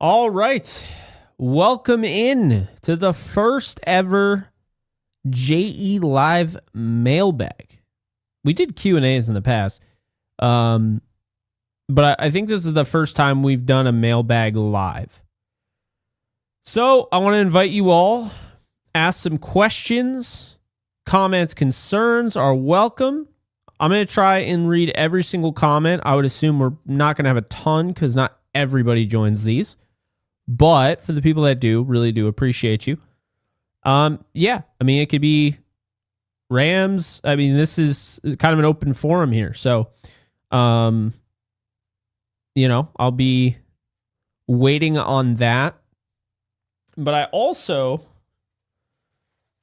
All right. Welcome in to the first ever JE Live Mailbag. We did Q&As in the past, but I think this is the first time we've done a Mailbag live. So I want to invite you all, ask some questions, comments, concerns are welcome. I'm going to try and read every single comment. I would assume we're not going to have a ton because not everybody joins these. But for the people that do, really do appreciate you. It could be Rams. This is kind of an open forum here. So, I'll be waiting on that. But I also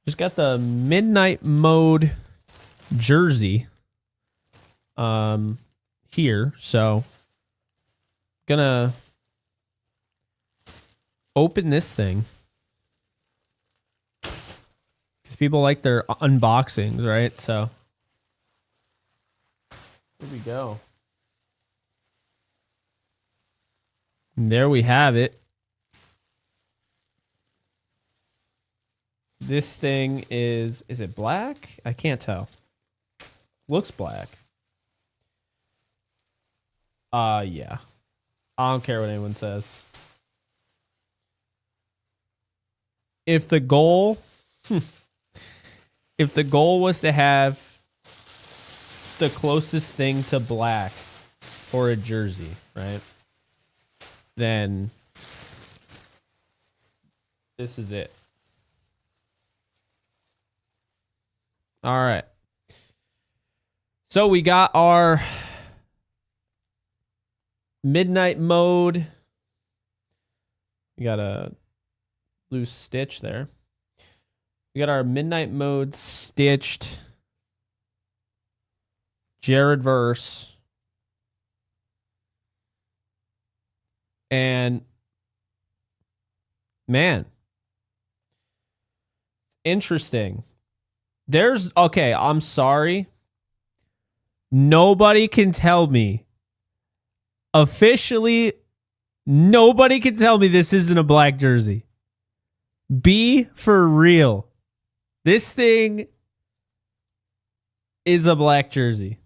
just got the Midnight Mode jersey here. So, gonna open this thing because people like their unboxings, right? So here we go. And there we have it. This thing is it black? I can't tell. Looks black. Yeah. I don't care what anyone says. If the goal was to have the closest thing to black for a jersey, right? Then this is it. All right. So we got our Midnight Mode. We got a loose stitch there. We got our Midnight Mode stitched Jared verse. And man, interesting. I'm sorry. Nobody can tell me. Officially, nobody can tell me this isn't a black jersey. Be for real. This thing is a black jersey.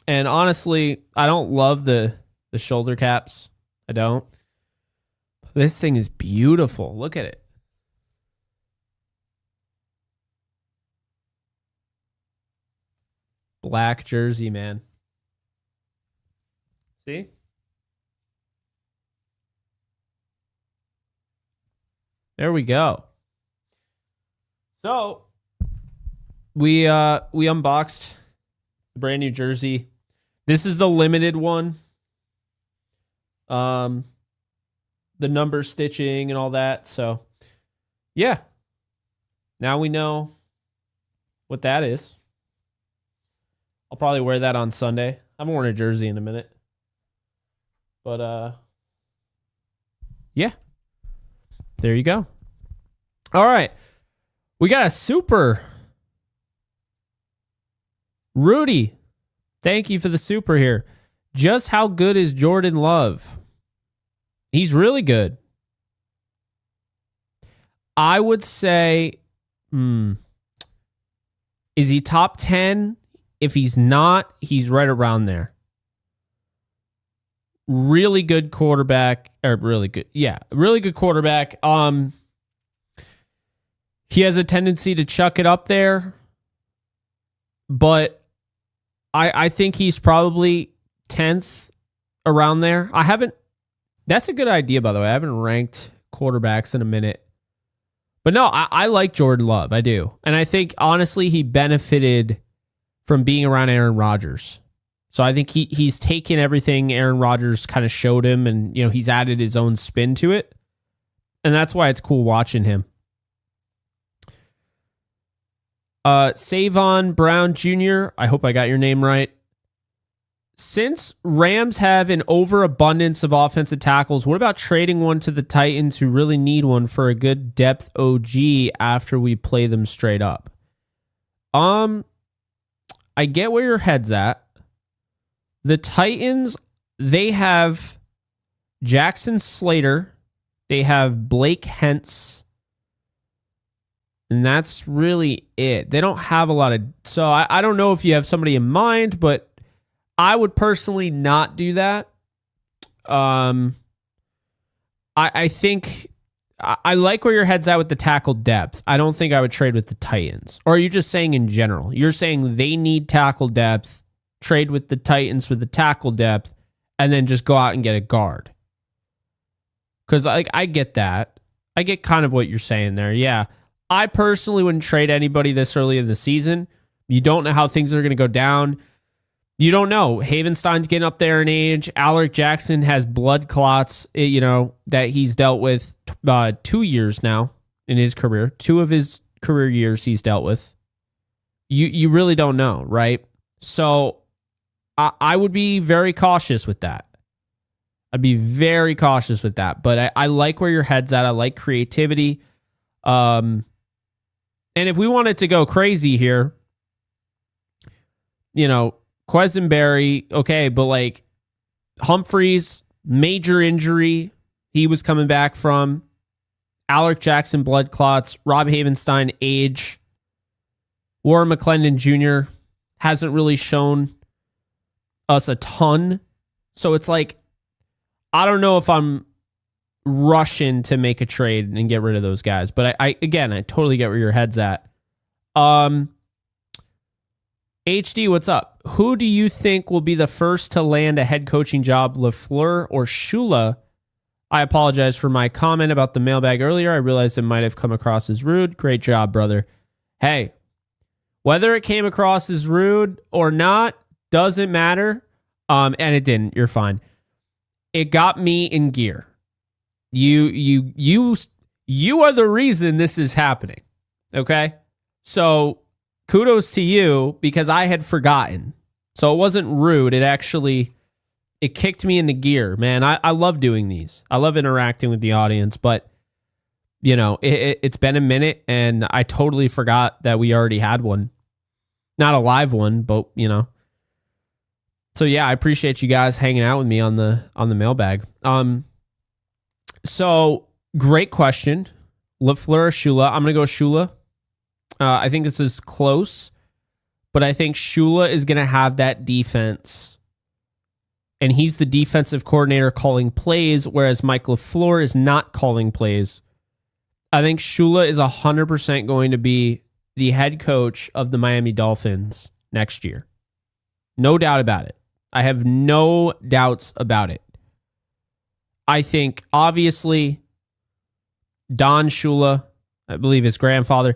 And honestly, I don't love the shoulder caps. I don't. This thing is beautiful. Look at it. Black jersey, man. See? There we go. So we unboxed the brand new jersey. This is the limited one. The number stitching and all that. So yeah. Now we know what that is. I'll probably wear that on Sunday. I haven't worn a jersey in a minute. But yeah. There you go. All right. We got a super. Rudy, thank you for the super here. Just how good is Jordan Love? He's really good. I would say, is he top 10? If he's not, he's right around there. Really good quarterback, really good quarterback. He has a tendency to chuck it up there, but I think he's probably 10th around there. That's a good idea, by the way. I haven't ranked quarterbacks in a minute. But no, I like Jordan Love. I do. And I think, honestly, he benefited from being around Aaron Rodgers. So I think he's taken everything Aaron Rodgers kind of showed him, and he's added his own spin to it. And that's why it's cool watching him. Savon Brown Jr., I hope I got your name right. Since Rams have an overabundance of offensive tackles, what about trading one to the Titans who really need one for a good depth OG after we play them straight up? I get where your head's at. The Titans, they have Jackson Slater. They have Blake Hentz. And that's really it. They don't have a lot of... So I don't know if you have somebody in mind, but I would personally not do that. I think... I like where your head's at with the tackle depth. I don't think I would trade with the Titans. Or are you just saying in general? You're saying they need tackle depth, trade with the Titans for the tackle depth, and then just go out and get a guard. Because I get that. I get kind of what you're saying there. Yeah. I personally wouldn't trade anybody this early in the season. You don't know how things are going to go down. You don't know. Havenstein's getting up there in age. Alaric Jackson has blood clots, that he's dealt with 2 years now in his career. 2 of his career years he's dealt with. You really don't know, right? So I would be very cautious with that. I'd be very cautious with that. But I like where your head's at. I like creativity. And if we wanted to go crazy here, Quesenberry, okay, but like Humphreys, major injury he was coming back from. Alaric Jackson, blood clots. Rob Havenstein, age. Warren McClendon Jr. hasn't really shown us a ton. So it's like, I don't know if I'm rushing to make a trade and get rid of those guys. But I totally get where your head's at. HD, what's up? Who do you think will be the first to land a head coaching job, LaFleur or Shula? I apologize for my comment about the mailbag earlier. I realized it might have come across as rude. Great job, brother. Hey, whether it came across as rude or not doesn't matter. And it didn't. You're fine. It got me in gear. You are the reason this is happening. Okay? So kudos to you because I had forgotten. So it wasn't rude. It kicked me into gear, man. I love doing these. I love interacting with the audience, but it's been a minute and I totally forgot that we already had one. Not a live one, but So yeah, I appreciate you guys hanging out with me on the mailbag. So great question. LaFleur or Shula? I'm gonna go Shula. I think this is close, but I think Shula is going to have that defense, and he's the defensive coordinator calling plays, whereas Mike LaFleur is not calling plays. I think Shula is 100% going to be the head coach of the Miami Dolphins next year. No doubt about it. I have no doubts about it. I think, obviously, Don Shula, I believe his grandfather...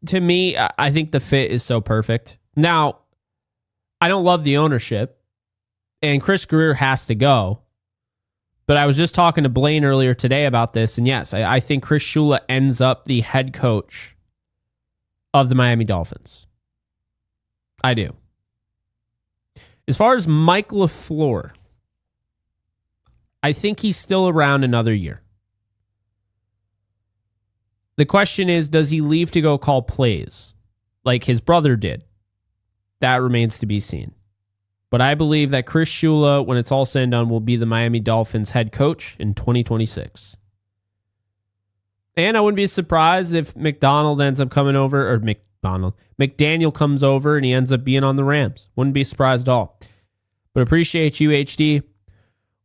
to me, I think the fit is so perfect. Now, I don't love the ownership, and Chris Greer has to go. But I was just talking to Blaine earlier today about this, and yes, I think Chris Shula ends up the head coach of the Miami Dolphins. I do. As far as Mike LaFleur, I think he's still around another year. The question is, does he leave to go call plays like his brother did? That remains to be seen. But I believe that Chris Shula, when it's all said and done, will be the Miami Dolphins head coach in 2026. And I wouldn't be surprised if McDaniel comes over and he ends up being on the Rams. Wouldn't be surprised at all. But appreciate you, HD.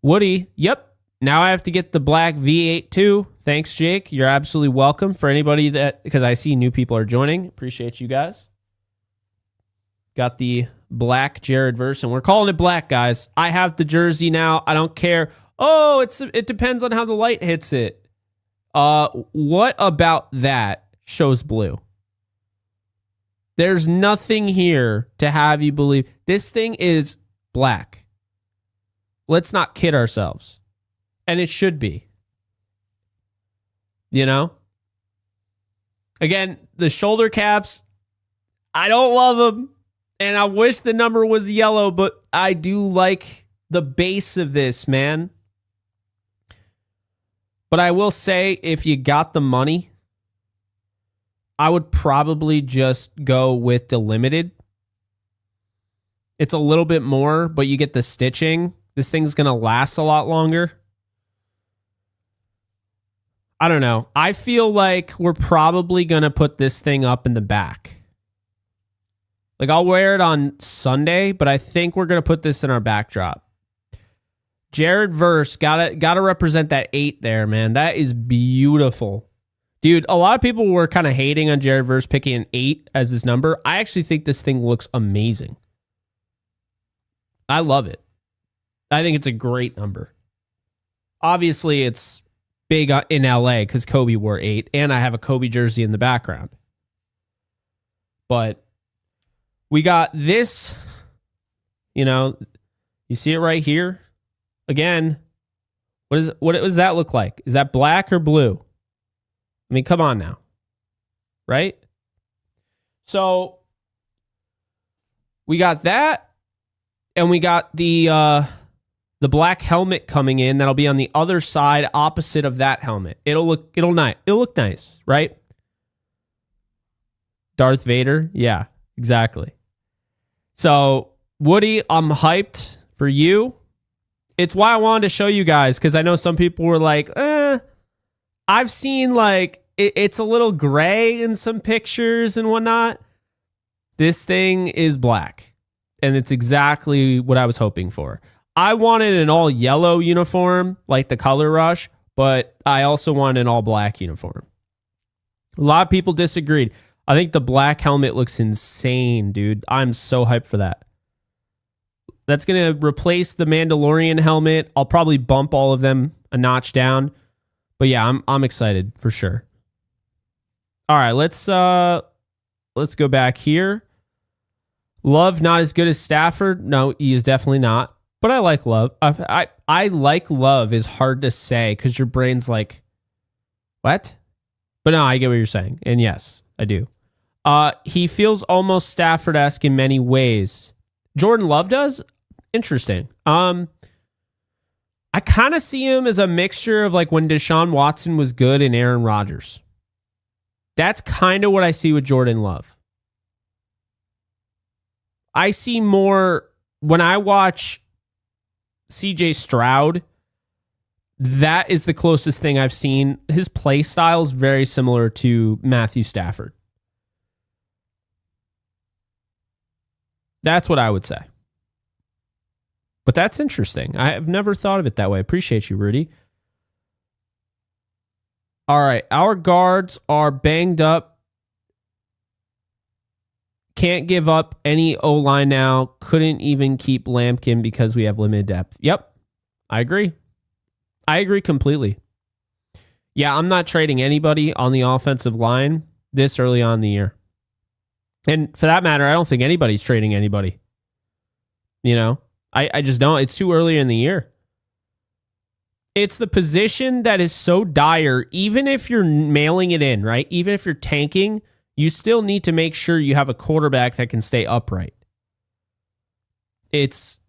Woody, yep. Now I have to get the black V8 too. Thanks, Jake. You're absolutely welcome. For anybody because I see new people are joining. Appreciate you guys. Got the black Jared verse, and we're calling it black, guys. I have the jersey now. I don't care. Oh, it depends on how the light hits it. What about that shows blue? There's nothing here to have you believe. This thing is black. Let's not kid ourselves. And it should be. Again, the shoulder caps, I don't love them. And I wish the number was yellow, but I do like the base of this, man. But I will say, if you got the money, I would probably just go with the limited. It's a little bit more, but you get the stitching. This thing's going to last a lot longer. I don't know. I feel like we're probably going to put this thing up in the back. Like, I'll wear it on Sunday, but I think we're going to put this in our backdrop. Jared Verse, gotta represent that 8 there, man. That is beautiful. Dude, a lot of people were kind of hating on Jared Verse picking an 8 as his number. I actually think this thing looks amazing. I love it. I think it's a great number. Obviously, it's big in LA because Kobe wore 8, and I have a Kobe jersey in the background. But we got this, you see it right here. Again, what does that look like? Is that black or blue? I mean, come on now. Right? So we got that, and we got the black helmet coming in that'll be on the other side opposite of that helmet. It'll look nice, right? Darth Vader? Yeah, exactly. So, Woody, I'm hyped for you. It's why I wanted to show you guys, because I know some people were like, I've seen like it's a little gray in some pictures and whatnot. This thing is black, and it's exactly what I was hoping for. I wanted an all yellow uniform, like the Color Rush, but I also wanted an all black uniform. A lot of people disagreed. I think the black helmet looks insane, dude. I'm so hyped for that. That's going to replace the Mandalorian helmet. I'll probably bump all of them a notch down. But yeah, I'm excited for sure. All right, let's go back here. Love not as good as Stafford. No, he is definitely not. But I like Love. I like Love is hard to say because your brain's like, what? But no, I get what you're saying. And yes, I do. He feels almost Stafford-esque in many ways. Jordan Love does? Interesting. I kind of see him as a mixture of like when Deshaun Watson was good and Aaron Rodgers. That's kind of what I see with Jordan Love. I see more when I watch CJ Stroud. That is the closest thing I've seen. His play style is very similar to Matthew Stafford. That's what I would say. But that's interesting. I have never thought of it that way. Appreciate you, Rudy. All right. Our guards are banged up. Can't give up any O-line now. Couldn't even keep Lampkin because we have limited depth. Yep. I agree. I agree completely. Yeah, I'm not trading anybody on the offensive line this early on in the year. And for that matter, I don't think anybody's trading anybody. I just don't. It's too early in the year. It's the position that is so dire, even if you're mailing it in, right? Even if you're tanking, you still need to make sure you have a quarterback that can stay upright. It's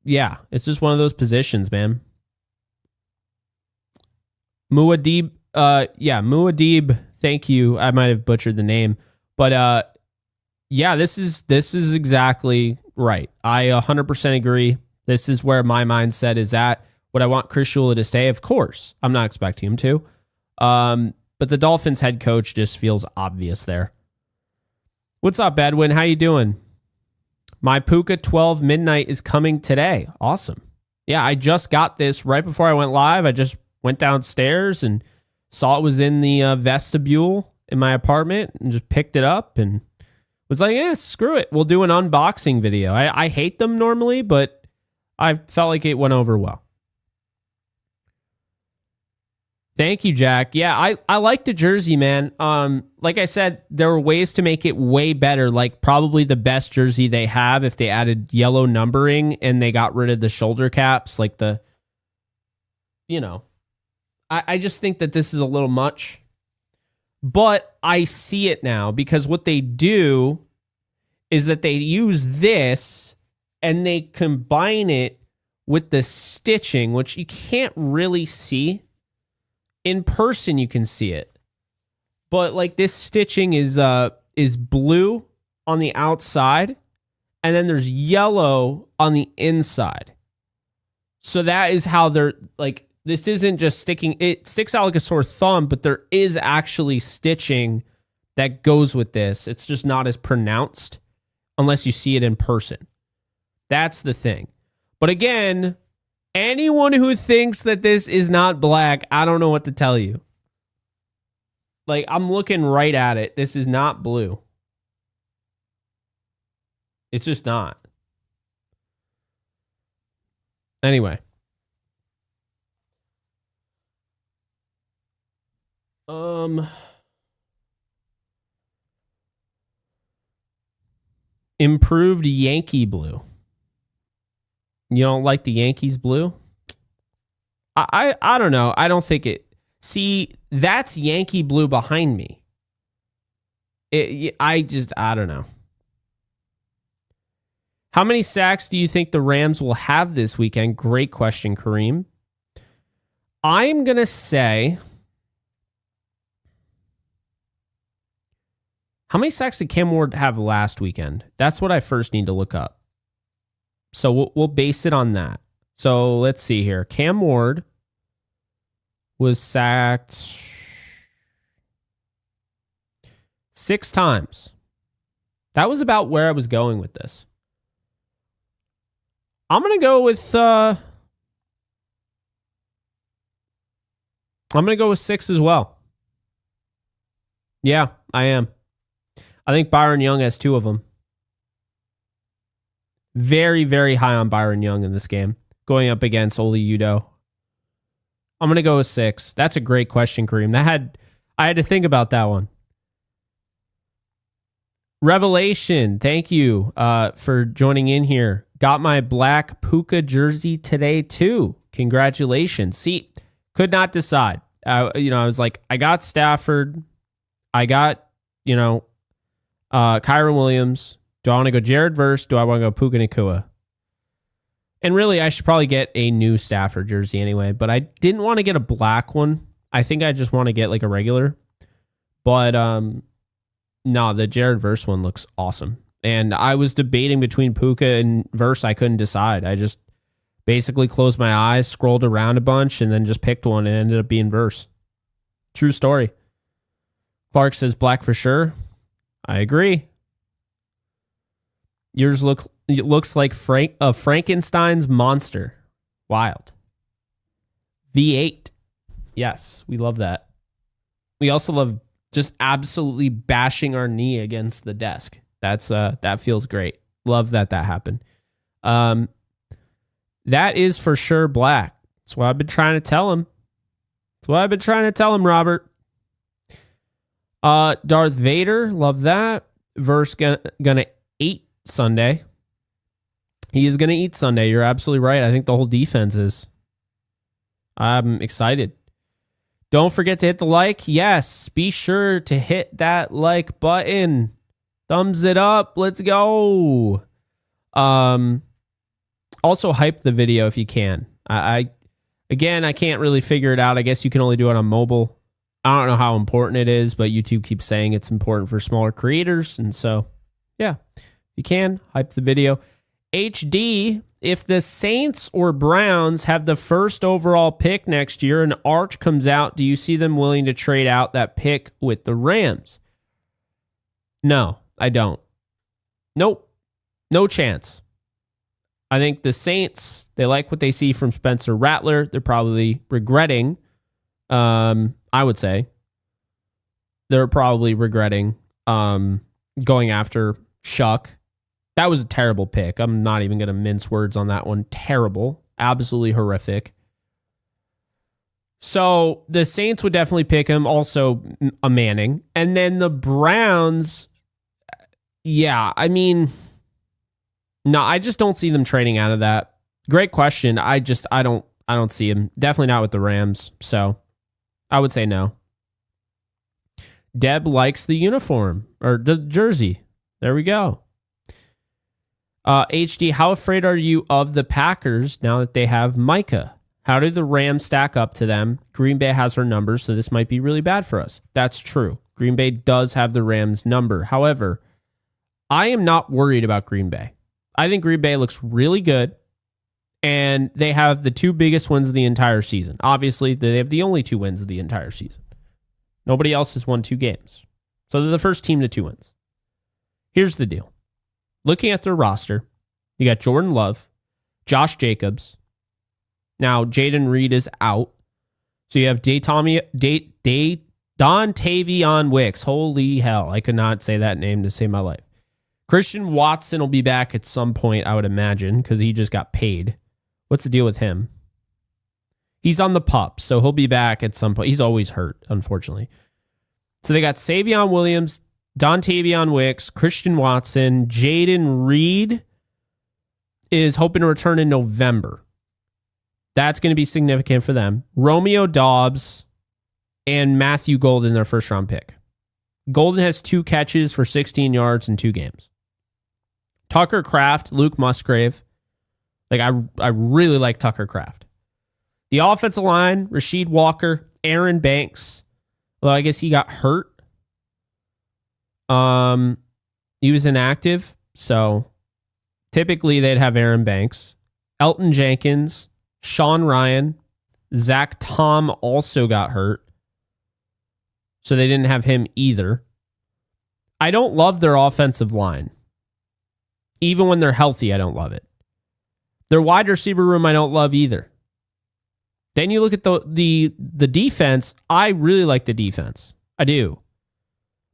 just one of those positions, man. Muad'Dib, Muad'Dib, thank you. I might have butchered the name, but this is exactly right. I 100% agree. This is where my mindset is at. Would I want Chris Shula to stay? Of course. I'm not expecting him to. But the Dolphins head coach just feels obvious there. What's up, Edwin? How you doing? My Puka 12 midnight is coming today. Awesome. Yeah, I just got this right before I went live. I just went downstairs and saw it was in the vestibule in my apartment and just picked it up and was like, screw it. We'll do an unboxing video. I hate them normally, but I felt like it went over well. Thank you, Jack. Yeah, I like the jersey, man. Like I said, there were ways to make it way better, like probably the best jersey they have if they added yellow numbering and they got rid of the shoulder caps, like I just think that this is a little much. But I see it now because what they do is that they use this and they combine it with the stitching, which you can't really see. In person, you can see it. But like this stitching is blue on the outside and then there's yellow on the inside. So that is how they're like This isn't just sticking. It sticks out like a sore thumb, but there is actually stitching that goes with this. It's just not as pronounced unless you see it in person. That's the thing. But again, anyone who thinks that this is not black, I don't know what to tell you. Like, I'm looking right at it. This is not blue. It's just not. Anyway. Improved Yankee blue. You don't like the Yankees blue? I don't know. I don't think it. See, that's Yankee blue behind me. I don't know. How many sacks do you think the Rams will have this weekend? Great question, Kareem. I'm going to say... How many sacks did Cam Ward have last weekend? That's what I first need to look up. So we'll base it on that. So let's see here. Cam Ward was sacked 6 times. That was about where I was going with this. I'm going to go with 6 as well. Yeah, I am. I think Byron Young has 2 of them. Very, very high on Byron Young in this game. Going up against Oli Udoh. I'm going to go with 6. That's a great question, Kareem. I had to think about that one. Revelation, thank you for joining in here. Got my black Puka jersey today, too. Congratulations. See, could not decide. I was like, I got Stafford. I got, Kyron Williams. Do I want to go Jared Verse? Do I want to go Puka Nacua? And really, I should probably get a new Stafford jersey anyway, but I didn't want to get a black one. I think I just want to get like a regular. But no, the Jared Verse one looks awesome. And I was debating between Puka and Verse. I couldn't decide. I just basically closed my eyes, scrolled around a bunch, and then just picked one and it ended up being Verse. True story. Clark says black for sure. I agree. Yours looks like Frankenstein's monster. Wild. V8. Yes, we love that. We also love just absolutely bashing our knee against the desk. That feels great. Love that happened. That is for sure black. That's what I've been trying to tell him. Robert. Darth Vader, love that. Verse gonna eat Sunday. He is gonna eat Sunday. You're absolutely right. I think the whole defense is. I'm excited. Don't forget to hit the like. Yes, be sure to hit that like button. Thumbs it up. Let's go. Also hype the video if you can. I can't really figure it out. I guess you can only do it on mobile. I don't know how important it is, but YouTube keeps saying it's important for smaller creators. And so, yeah, if you can, hype the video. HD, if the Saints or Browns have the first overall pick next year and Arch comes out, do you see them willing to trade out that pick with the Rams? No, I don't. Nope. No chance. I think the Saints, they like what they see from Spencer Rattler. They're probably regretting, I would say, they're probably regretting going after Shuck. That was a terrible pick. I'm not even going to mince words on that one. Terrible. Absolutely horrific. So the Saints would definitely pick him. Also a Manning. And then the Browns, yeah, I mean, no, I just don't see them trading out of that. Great question. I don't see him. Definitely not with the Rams. So I would say no. Deb likes the uniform or the jersey. There we go. HD, how afraid are you of the Packers now that they have Micah? How do the Rams stack up to them? Green Bay has our numbers, so this might be really bad for us. That's true. Green Bay does have the Rams number. However, I am not worried about Green Bay. I think Green Bay looks really good. And they have the two biggest wins of the entire season. Obviously, they have the only two wins of the entire season. Nobody else has won 2 games. So they're the first team to 2 wins. Here's the deal. Looking at their roster, you got Jordan Love, Josh Jacobs. Now, Jaden Reed is out. So you have Dontavion Wicks. Holy hell, I could not say that name to save my life. Christian Watson will be back at some point, I would imagine, because he just got paid. What's the deal with him? He's on the pup, so he'll be back at some point. He's always hurt, unfortunately. So they got Savion Williams, Dontavion Wicks, Christian Watson, Jaden Reed is hoping to return in November. That's going to be significant for them. Romeo Dobbs and Matthew Golden, their first-round pick. Golden has 2 catches for 16 yards in 2 games. Tucker Kraft, Luke Musgrave. I really like Tucker Kraft. The offensive line, Rasheed Walker, Aaron Banks. Well, I guess he got hurt. He was inactive, so typically they'd have Aaron Banks. Elton Jenkins, Sean Ryan, Zach Tom also got hurt, so they didn't have him either. I don't love their offensive line. Even when they're healthy, I don't love it. Their wide receiver room, I don't love either. Then you look at the defense. I really like the defense. I do.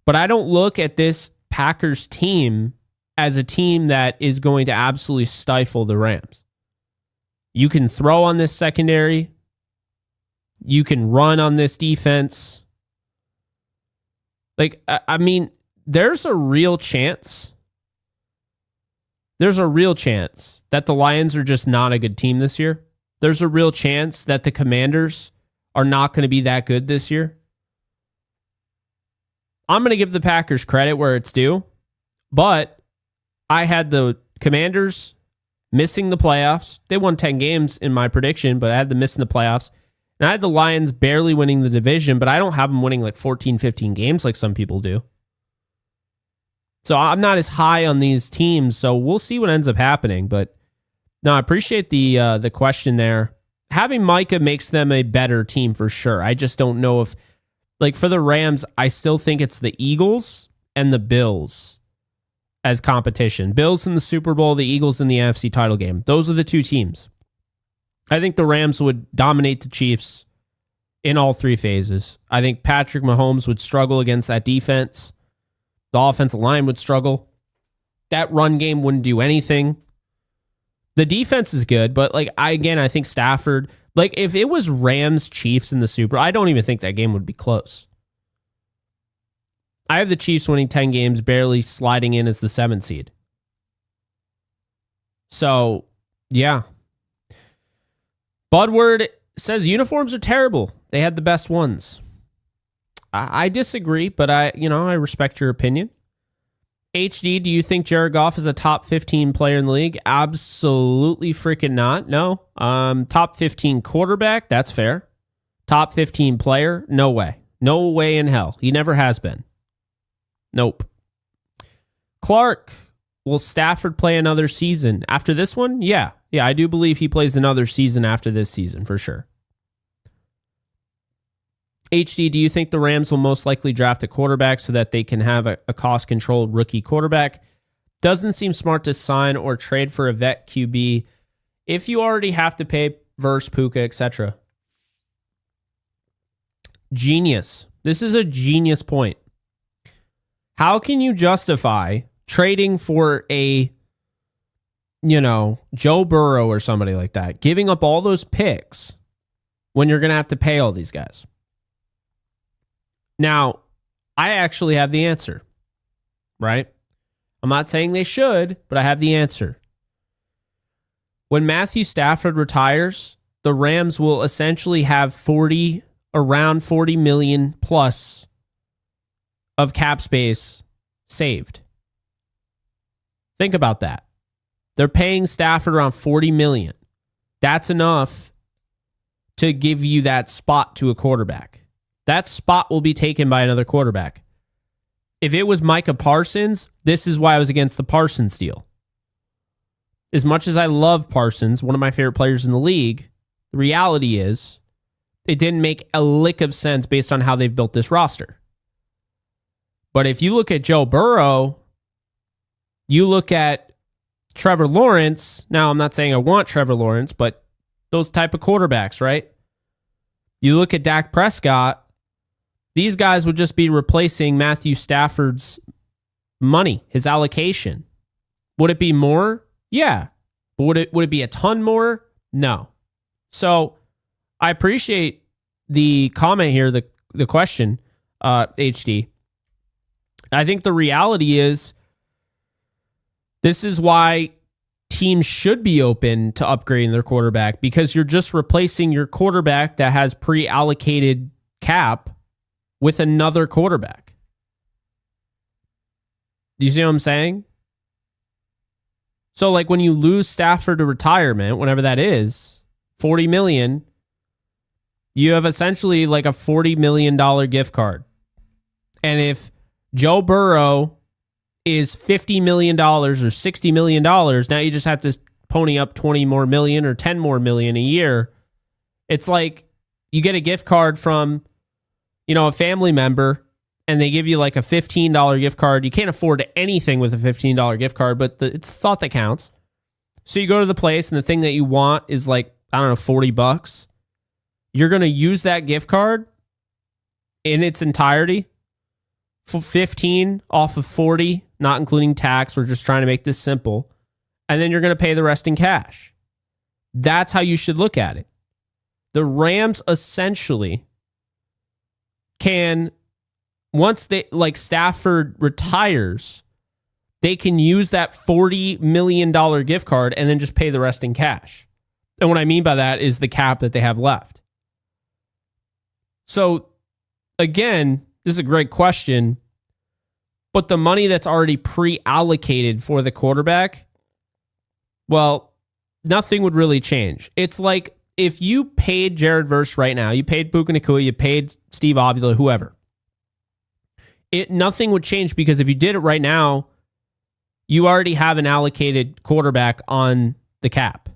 But I don't look at this Packers team as a team that is going to absolutely stifle the Rams. You can throw on this secondary. You can run on this defense. I mean, there's a real chance. There's a real chance that the Lions are just not a good team this year. There's a real chance that the Commanders are not going to be that good this year. I'm going to give the Packers credit where it's due, but I had the Commanders missing the playoffs. They won 10 games in my prediction, but I had them missing the playoffs. And I had the Lions barely winning the division, but I don't have them winning like 14, 15 games like some people do. So I'm not as high on these teams, so we'll see what ends up happening. But no, I appreciate the question there. Having Micah makes them a better team for sure. I just don't know if, like for the Rams, I still think it's the Eagles and the Bills as competition. Bills in the Super Bowl, the Eagles in the NFC title game. Those are the 2 teams. I think the Rams would dominate the Chiefs in all 3 phases. I think Patrick Mahomes would struggle against that defense. The offensive line would struggle. That run game wouldn't do anything. The defense is good, but I think Stafford, if it was Rams Chiefs in the Super, I don't even think that game would be close. I have the Chiefs winning 10 games, barely sliding in as the 7th seed. So, yeah. Budward says uniforms are terrible. They had the best ones. I disagree, but I respect your opinion. HD, do you think Jared Goff is a top 15 player in the league? Absolutely freaking not. No. Top 15 quarterback, that's fair. Top 15 player, no way. No way in hell. He never has been. Nope. Clark, will Stafford play another season after this one? Yeah. Yeah, I do believe he plays another season after this season, for sure. HD, do you think the Rams will most likely draft a quarterback so that they can have a cost-controlled rookie quarterback? Doesn't seem smart to sign or trade for a vet QB if you already have to pay versus Puka, etc. Genius. This is a genius point. How can you justify trading for a, Joe Burrow or somebody like that, giving up all those picks when you're going to have to pay all these guys? Now, I actually have the answer, right? I'm not saying they should, but I have the answer. When Matthew Stafford retires, the Rams will essentially have around 40 million plus of cap space saved. Think about that. They're paying Stafford around 40 million. That's enough to give you that spot to a quarterback. That spot will be taken by another quarterback. If it was Micah Parsons, this is why I was against the Parsons deal. as much as I love Parsons, one of my favorite players in the league, the reality is it didn't make a lick of sense based on how they've built this roster. But if you look at Joe Burrow, you look at Trevor Lawrence. Now, I'm not saying I want Trevor Lawrence, but those type of quarterbacks, right? You look at Dak Prescott, these guys would just be replacing Matthew Stafford's money, his allocation. Would it be more? Yeah. But would it be a ton more? No. So I appreciate the comment here, the question, HD. I think the reality is this is why teams should be open to upgrading their quarterback, because you're just replacing your quarterback that has pre-allocated cap with another quarterback. Do you see what I'm saying? So like when you lose Stafford to retirement, whenever that is, $40 million, you have essentially like a $40 million gift card. And if Joe Burrow is $50 million or $60 million, now you just have to pony up 20 more million or 10 more million a year. It's like you get a gift card from, a family member, and they give you like a $15 gift card. You can't afford anything with a $15 gift card, but it's the thought that counts. So you go to the place and the thing that you want is like, I don't know, $40. You're going to use that gift card in its entirety for 15 off of 40, not including tax. We're just trying to make this simple. And then you're going to pay the rest in cash. That's how you should look at it. The Rams essentially can, once Stafford retires, they can use that $40 million gift card and then just pay the rest in cash. And what I mean by that is the cap that they have left. So again, this is a great question, but the money that's already pre-allocated for the quarterback, well, nothing would really change. It's like if you paid Jared Verse right now, you paid Puka Nacua, you paid Steve Avila, whoever, nothing would change, because if you did it right now, you already have an allocated quarterback on the cap.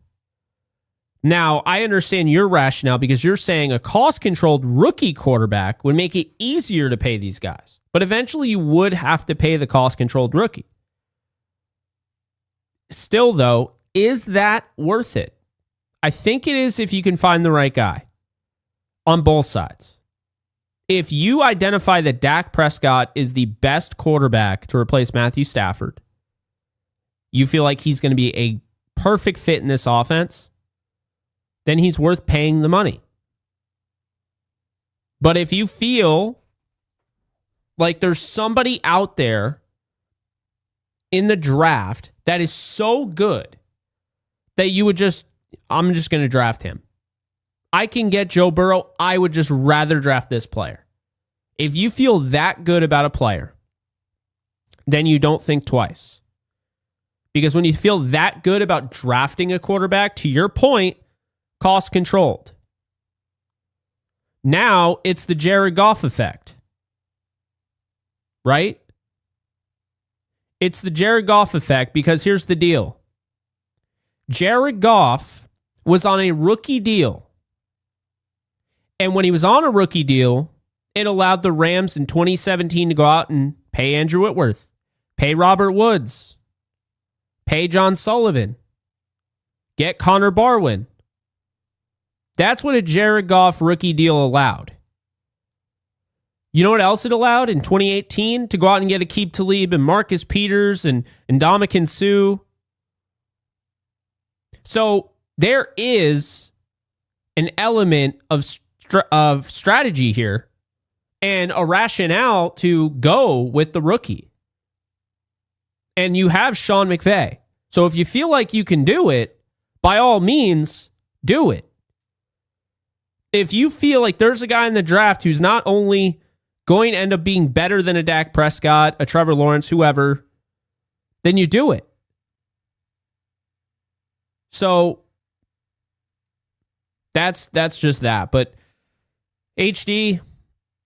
Now, I understand your rationale, because you're saying a cost-controlled rookie quarterback would make it easier to pay these guys. But eventually you would have to pay the cost-controlled rookie. Still, though, is that worth it? I think it is if you can find the right guy on both sides. If you identify that Dak Prescott is the best quarterback to replace Matthew Stafford, you feel like he's going to be a perfect fit in this offense, then he's worth paying the money. But if you feel like there's somebody out there in the draft that is so good that you would I'm just going to draft him. I can get Joe Burrow. I would just rather draft this player. If you feel that good about a player, then you don't think twice. Because when you feel that good about drafting a quarterback, to your point, cost controlled. Now it's the Jared Goff effect. Right? It's the Jared Goff effect, because here's the deal. Jared Goff was on a rookie deal. And when he was on a rookie deal, it allowed the Rams in 2017 to go out and pay Andrew Whitworth, pay Robert Woods, pay John Sullivan, get Connor Barwin. That's what a Jared Goff rookie deal allowed. You know what else it allowed in 2018? To go out and get Aqib Talib and Marcus Peters and Ndamukong Suh. So there is an element of strategy here and a rationale to go with the rookie. And you have Sean McVay. So if you feel like you can do it, by all means, do it. If you feel like there's a guy in the draft who's not only going to end up being better than a Dak Prescott, a Trevor Lawrence, whoever, then you do it. So that's just that. But HD,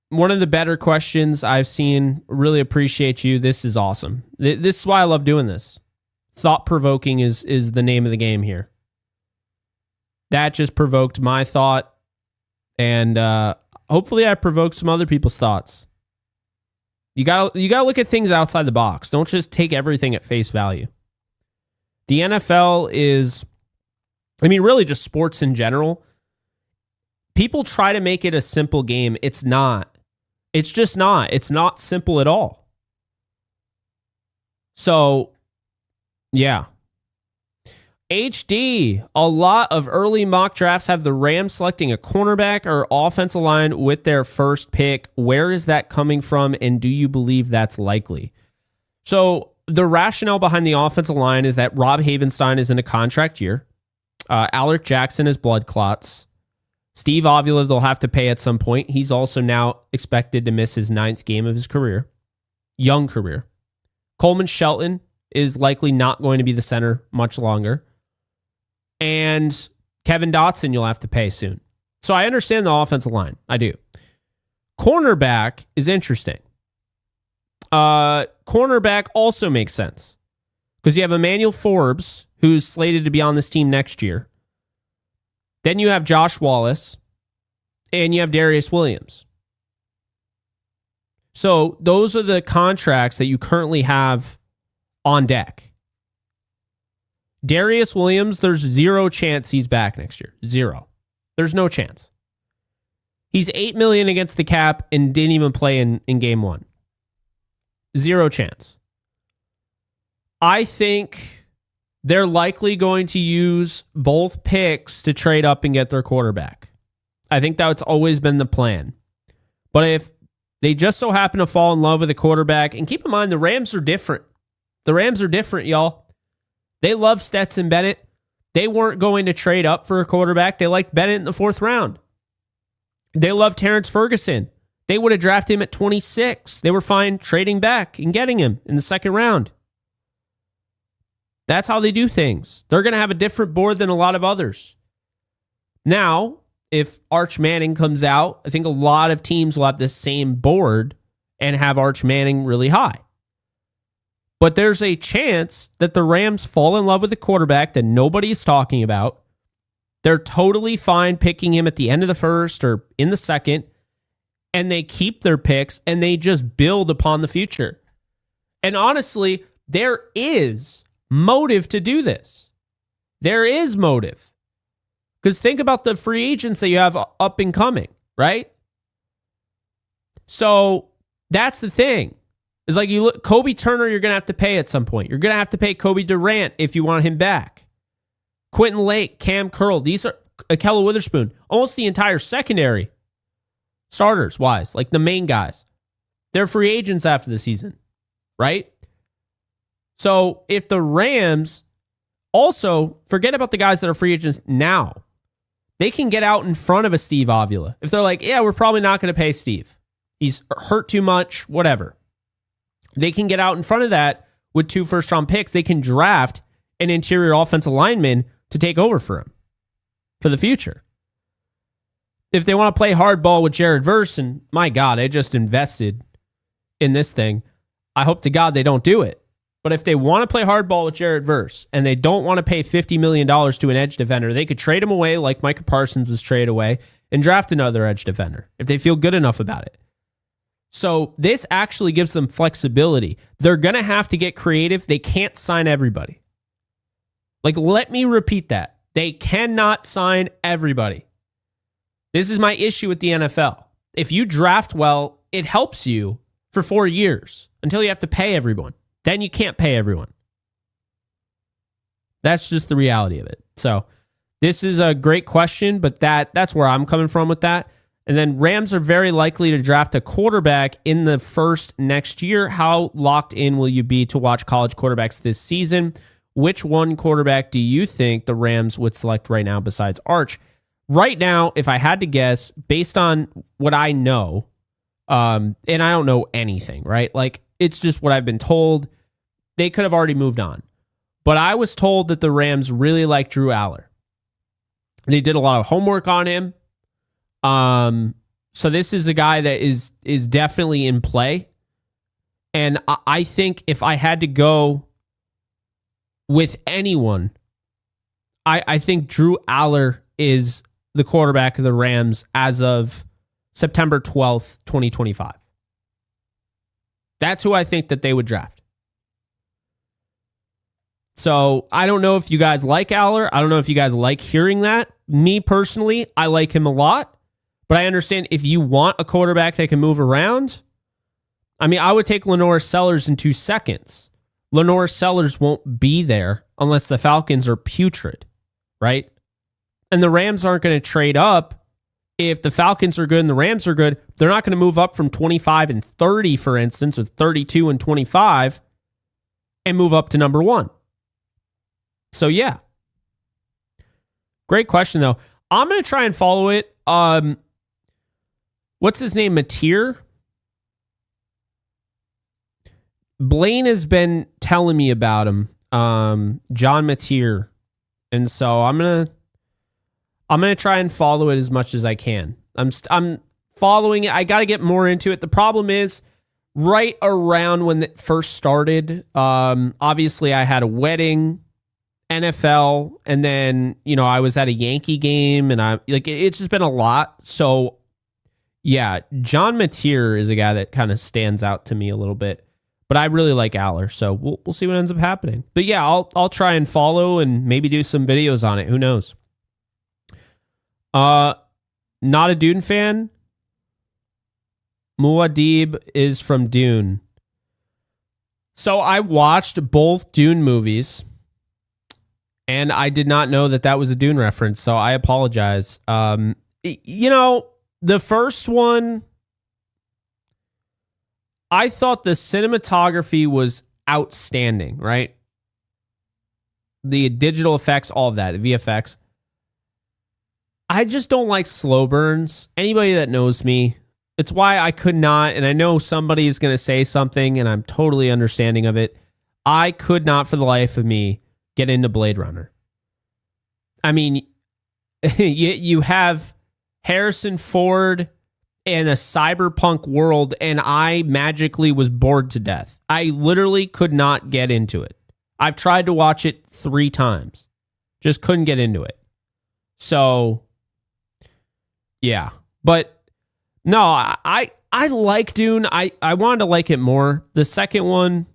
one of the better questions I've seen. Really appreciate you. This is awesome. This is why I love doing this. thought-provoking is the name of the game here. That just provoked my thought, and hopefully I provoked some other people's thoughts. You gotta look at things outside the box. Don't just take everything at face value. The NFL is, really just sports in general. People try to make it a simple game. It's not. It's just not. It's not simple at all. So, yeah. HD, a lot of early mock drafts have the Rams selecting a cornerback or offensive line with their first pick. Where is that coming from, and do you believe that's likely? So the rationale behind the offensive line is that Rob Havenstein is in a contract year. Alec Jackson is blood clots. Steve Avila they'll have to pay at some point. He's also now expected to miss his 9th game of his career. Young career. Coleman Shelton is likely not going to be the center much longer. And Kevin Dotson you'll have to pay soon. So I understand the offensive line. I do. Cornerback is interesting. Cornerback also makes sense because you have Emmanuel Forbes, who's slated to be on this team next year. Then you have Josh Wallace, and you have Darius Williams. So those are the contracts that you currently have on deck. Darius Williams, there's zero chance he's back next year. Zero. There's no chance. He's $8 million against the cap and didn't even play in game 1. Zero chance. I think they're likely going to use both picks to trade up and get their quarterback. I think that's always been the plan. But if they just so happen to fall in love with a quarterback, and keep in mind, the Rams are different. The Rams are different, y'all. They love Stetson Bennett. They weren't going to trade up for a quarterback. They liked Bennett in the 4th round. They love Terrence Ferguson. They would have drafted him at 26. They were fine trading back and getting him in the 2nd round. That's how they do things. They're going to have a different board than a lot of others. Now, if Arch Manning comes out, I think a lot of teams will have the same board and have Arch Manning really high. But there's a chance that the Rams fall in love with a quarterback that nobody's talking about. They're totally fine picking him at the end of the 1st or in the 2nd, and they keep their picks and they just build upon the future. And honestly, there is motive to do this. There is motive. Because think about the free agents that you have up and coming, right? So that's the thing. It's like you look, Kobe Turner, you're going to have to pay at some point. You're going to have to pay Kobe Durant if you want him back. Quentin Lake, Cam Curl, these are Ahkello Witherspoon, almost the entire secondary, starters wise, like the main guys. They're free agents after the season, right? So if the Rams also forget about the guys that are free agents now, they can get out in front of a Steve Avila. If they're like, yeah, we're probably not going to pay Steve. He's hurt too much, whatever. They can get out in front of that with 2 first-round picks. They can draft an interior offensive lineman to take over for him for the future. If they want to play hardball with Jared Verse, and my God, I just invested in this thing, I hope to God they don't do it. But if they want to play hardball with Jared Verse and they don't want to pay $50 million to an edge defender, they could trade him away like Micah Parsons was traded away and draft another edge defender if they feel good enough about it. So this actually gives them flexibility. They're going to have to get creative. They can't sign everybody. Like, let me repeat that. They cannot sign everybody. This is my issue with the NFL. If you draft well, it helps you for 4 years until you have to pay everyone. Then you can't pay everyone. That's just the reality of it. So this is a great question, but that's where I'm coming from with that. And then Rams are very likely to draft a quarterback in the 1st next year. How locked in will you be to watch college quarterbacks this season? Which one quarterback do you think the Rams would select right now besides Arch? Right now, if I had to guess, based on what I know, and I don't know anything, right? Like, it's just what I've been told. They could have already moved on. But I was told that the Rams really like Drew Aller. They did a lot of homework on him. So this is a guy that is definitely in play. And I think if I had to go with anyone, I think Drew Aller is the quarterback of the Rams as of September 12th, 2025. That's who I think that they would draft. So I don't know if you guys like Aller. I don't know if you guys like hearing that. Me personally, I like him a lot. But I understand if you want a quarterback that can move around, I mean, I would take Lenore Sellers in 2 seconds. Lenore Sellers won't be there unless the Falcons are putrid, right? And the Rams aren't going to trade up. If the Falcons are good and the Rams are good, they're not going to move up from 25 and 30, for instance, or 32 and 25 and move up to number 1. So, yeah. Great question, though. I'm going to try and follow it. What's his name? Mateer? Blaine has been telling me about him. John Mateer. And so I'm gonna try and follow it as much as I can. I'm following it. I got to get more into it. The problem is, right around when it first started, obviously I had a wedding, NFL, and then I was at a Yankee game, and it's just been a lot. So yeah, John Mateer is a guy that kind of stands out to me a little bit. But I really like Aller, so we'll see what ends up happening. But yeah, I'll try and follow and maybe do some videos on it. Who knows? Not a Dune fan. Muad'Dib is from Dune. So I watched both Dune movies, and I did not know that was a Dune reference, so I apologize. The first one, I thought the cinematography was outstanding, right? The digital effects, all of that, the VFX. I just don't like slow burns. Anybody that knows me, it's why I could not, and I know somebody is going to say something, and I'm totally understanding of it. I could not, for the life of me, get into Blade Runner. I mean, you have Harrison Ford in a cyberpunk world, and I magically was bored to death. I literally could not get into it. I've tried to watch it 3 times. Just couldn't get into it. So, yeah. But, no, I like Dune. I wanted to like it more. The second one,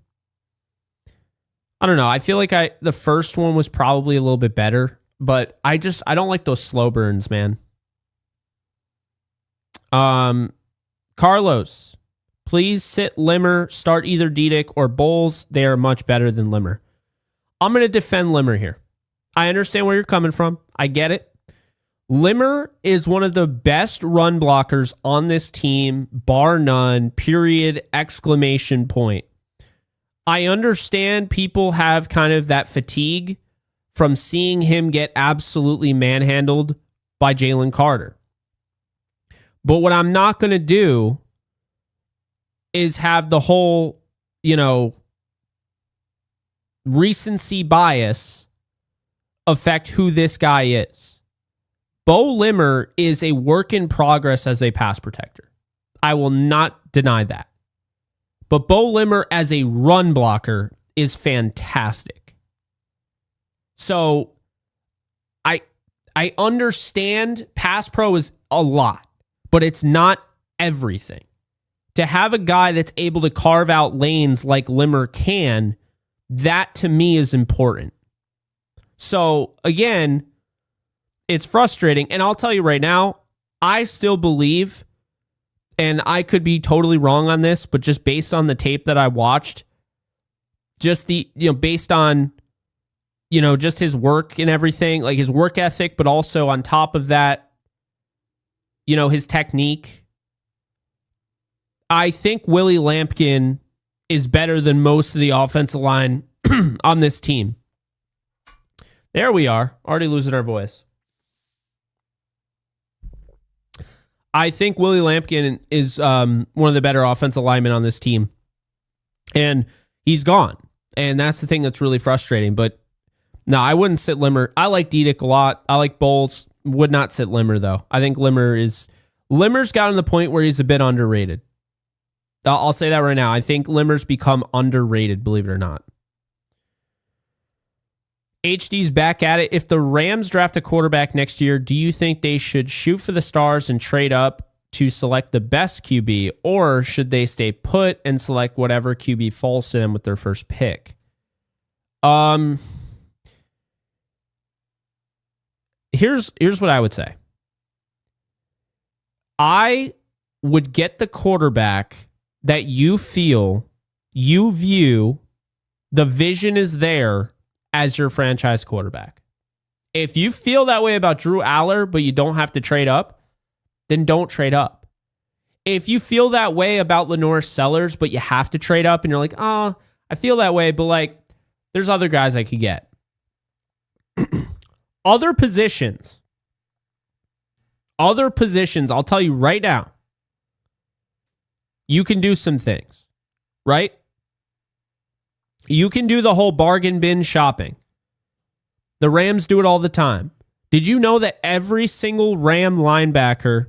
I don't know. I feel like the first one was probably a little bit better. But I don't like those slow burns, man. Carlos, please sit Limmer, start either Diedick or Bowles. They are much better than Limmer. I'm going to defend Limmer here. I understand where you're coming from. I get it. Limmer is one of the best run blockers on this team, bar none, period, exclamation point. I understand people have kind of that fatigue from seeing him get absolutely manhandled by Jalen Carter. But what I'm not going to do is have the whole, recency bias affect who this guy is. Bo Limmer is a work in progress as a pass protector. I will not deny that. But Bo Limmer as a run blocker is fantastic. So I understand pass pro is a lot, but it's not everything. To have a guy that's able to carve out lanes like Limmer can, that to me is important. So again, it's frustrating. And I'll tell you right now, I still believe, and I could be totally wrong on this, but just based on the tape that I watched, just based on, just his work and everything, like his work ethic, but also on top of that, his technique. I think Willie Lampkin is better than most of the offensive line on this team. There we are, already losing our voice. I think Willie Lampkin is one of the better offensive linemen on this team. And he's gone. And that's the thing that's really frustrating. But no, I wouldn't sit Limmer. I like Diedick a lot. I like Bowles. Would not sit Limmer, though. I think Limmer's gotten to the point where he's a bit underrated. I'll say that right now. I think Limmer's become underrated, believe it or not. HD's back at it. If the Rams draft a quarterback next year, do you think they should shoot for the stars and trade up to select the best QB, or should they stay put and select whatever QB falls to them with their first pick? Here's what I would say. I would get the quarterback that you feel, you view, the vision is there as your franchise quarterback. If you feel that way about Drew Aller, but you don't have to trade up, then don't trade up. If you feel that way about Lenore Sellers, but you have to trade up and you're like, oh, I feel that way, but like, there's other guys I could get. Other positions, I'll tell you right now, you can do some things, right? You can do the whole bargain bin shopping. The Rams do it all the time. Did you know that every single Ram linebacker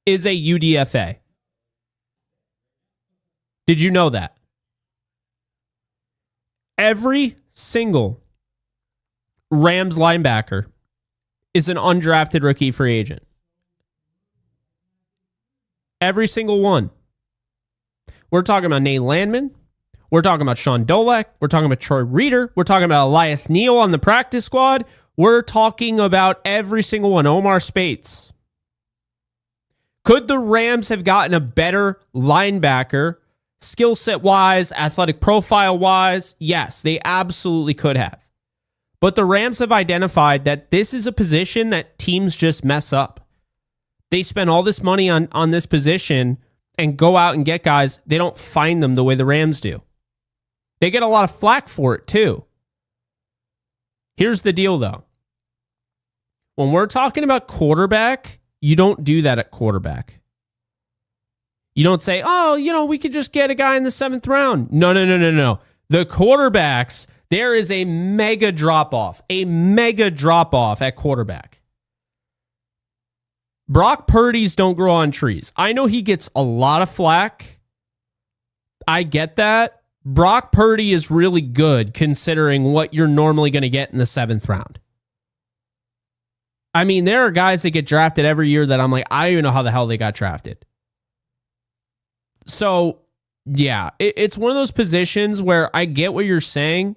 is a UDFA? Did you know that? Every single Rams linebacker is an undrafted rookie free agent. Every single one. We're talking about Nate Landman. We're talking about Sean Dolek. We're talking about Troy Reeder. We're talking about Elias Neal on the practice squad. We're talking about every single one. Omar Spates. Could the Rams have gotten a better linebacker, skill set wise, athletic profile wise? Yes, they absolutely could have. But the Rams have identified that this is a position that teams just mess up. They spend all this money on this position and go out and get guys. They don't find them the way the Rams do. They get a lot of flack for it too. Here's the deal though. When we're talking about quarterback, you don't do that at quarterback. You don't say, oh, we could just get a guy in the 7th round. No. The quarterbacks, there is a mega drop-off at quarterback. Brock Purdy's don't grow on trees. I know he gets a lot of flack. I get that. Brock Purdy is really good considering what you're normally going to get in the 7th round. I mean, there are guys that get drafted every year that I'm like, I don't even know how the hell they got drafted. So, yeah, it's one of those positions where I get what you're saying,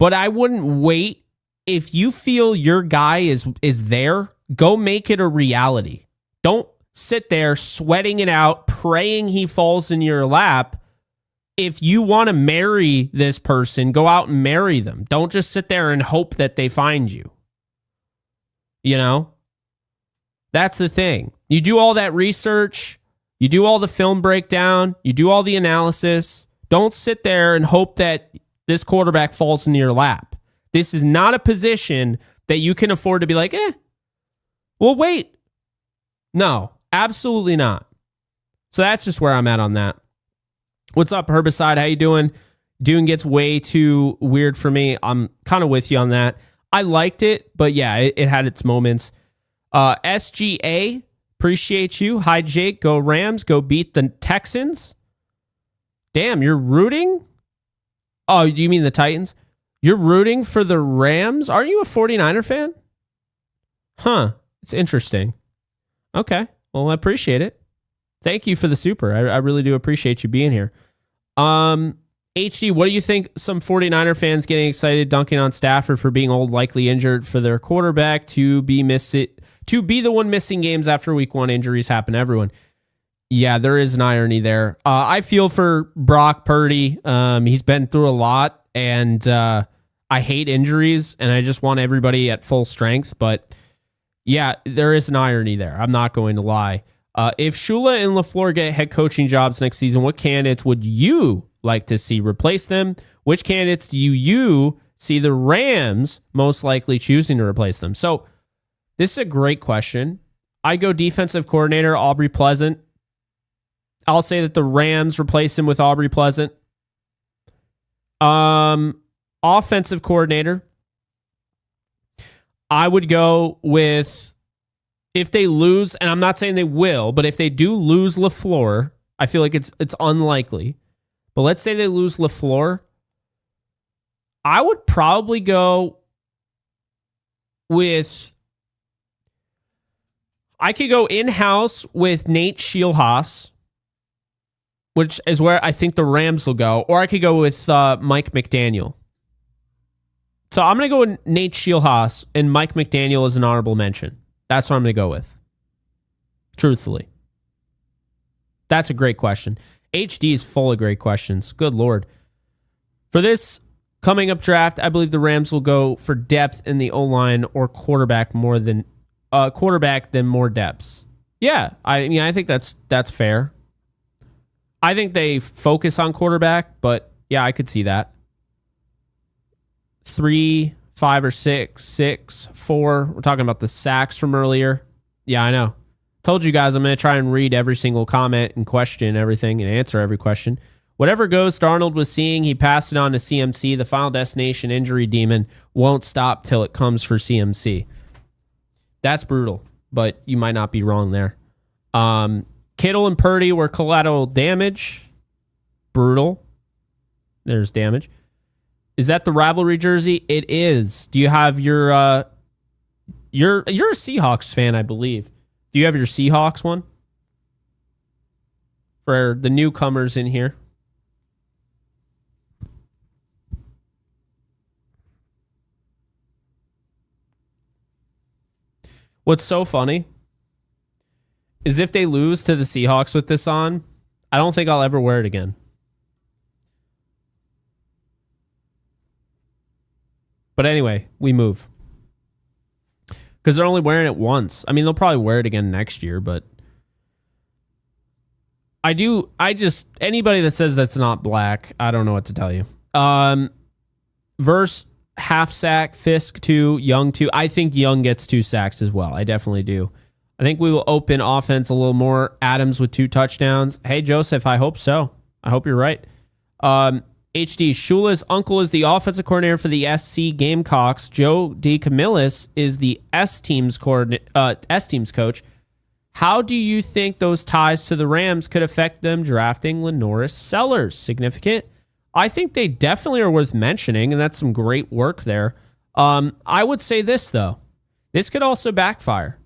but I wouldn't wait. If you feel your guy is there, go make it a reality. Don't sit there sweating it out, praying he falls in your lap. If you want to marry this person, go out and marry them. Don't just sit there and hope that they find you. That's the thing. You do all that research, you do all the film breakdown, you do all the analysis. Don't sit there and hope that this quarterback falls into your lap. This is not a position that you can afford to be like, well, wait. No, absolutely not. So that's just where I'm at on that. What's up, Herbicide? How you doing? Dune gets way too weird for me. I'm kind of with you on that. I liked it, but yeah, it had its moments. SGA, appreciate you. Hi, Jake. Go Rams. Go beat the Texans. Damn, you're rooting? Oh, do you mean the Titans? You're rooting for the Rams? Are you a 49er fan? Huh. It's interesting. Okay. Well, I appreciate it. Thank you for the super. I really do appreciate you being here. HD, what do you think some 49er fans getting excited dunking on Stafford for being old, likely injured for their quarterback to be the one missing games after week 1? Injuries happen to everyone. Yeah, there is an irony there. I feel for Brock Purdy. He's been through a lot, and I hate injuries, and I just want everybody at full strength. But yeah, there is an irony there. I'm not going to lie. If Shula and LaFleur get head coaching jobs next season, what candidates would you like to see replace them? Which candidates do you see the Rams most likely choosing to replace them? So this is a great question. I go defensive coordinator, Aubrey Pleasant. I'll say that the Rams replace him with Aubrey Pleasant. Offensive coordinator, I would go with, if they lose, and I'm not saying they will, but if they do lose LaFleur, I feel like it's unlikely. But let's say they lose LaFleur, I would probably go with... I could go in-house with Nate Scheelhaas, which is where I think the Rams will go, or I could go with Mike McDaniel. So I'm going to go with Nate Scheelhaas, and Mike McDaniel is an honorable mention. That's what I'm going to go with. Truthfully. That's a great question. HD is full of great questions. Good Lord. For this coming up draft, I believe the Rams will go for depth in the O-line or quarterback than more depths. Yeah, I think that's fair. I think they focus on quarterback, but yeah, I could see that. 3, 5, or 6, 6, 4. We're talking about the sacks from earlier. Yeah, I know. Told you guys I'm going to try and read every single comment and question and everything and answer every question. Whatever Ghost Darnold was seeing, he passed it on to CMC. The Final Destination injury demon won't stop till it comes for CMC. That's brutal, but you might not be wrong there. Kittle and Purdy were collateral damage. Brutal. There's damage. Is that the rivalry jersey? It is. Do you have your... You're a Seahawks fan, I believe. Do you have your Seahawks one? For the newcomers in here. What's so funny is if they lose to the Seahawks with this on, I don't think I'll ever wear it again. But anyway, we move. Because they're only wearing it once. I mean, they'll probably wear it again next year, but anybody that says that's not black, I don't know what to tell you. Verse half sack, Fisk 2, Young 2. I think Young gets 2 sacks as well. I definitely do. I think we will open offense a little more. Adams with 2 touchdowns. Hey, Joseph, I hope so. I hope you're right. HD, Shula's uncle is the offensive coordinator for the SC Gamecocks. Joe DeCamillis is the S team's coach. How do you think those ties to the Rams could affect them drafting Lenoris Sellers? Significant? I think they definitely are worth mentioning, and that's some great work there. I would say this, though. This could also backfire.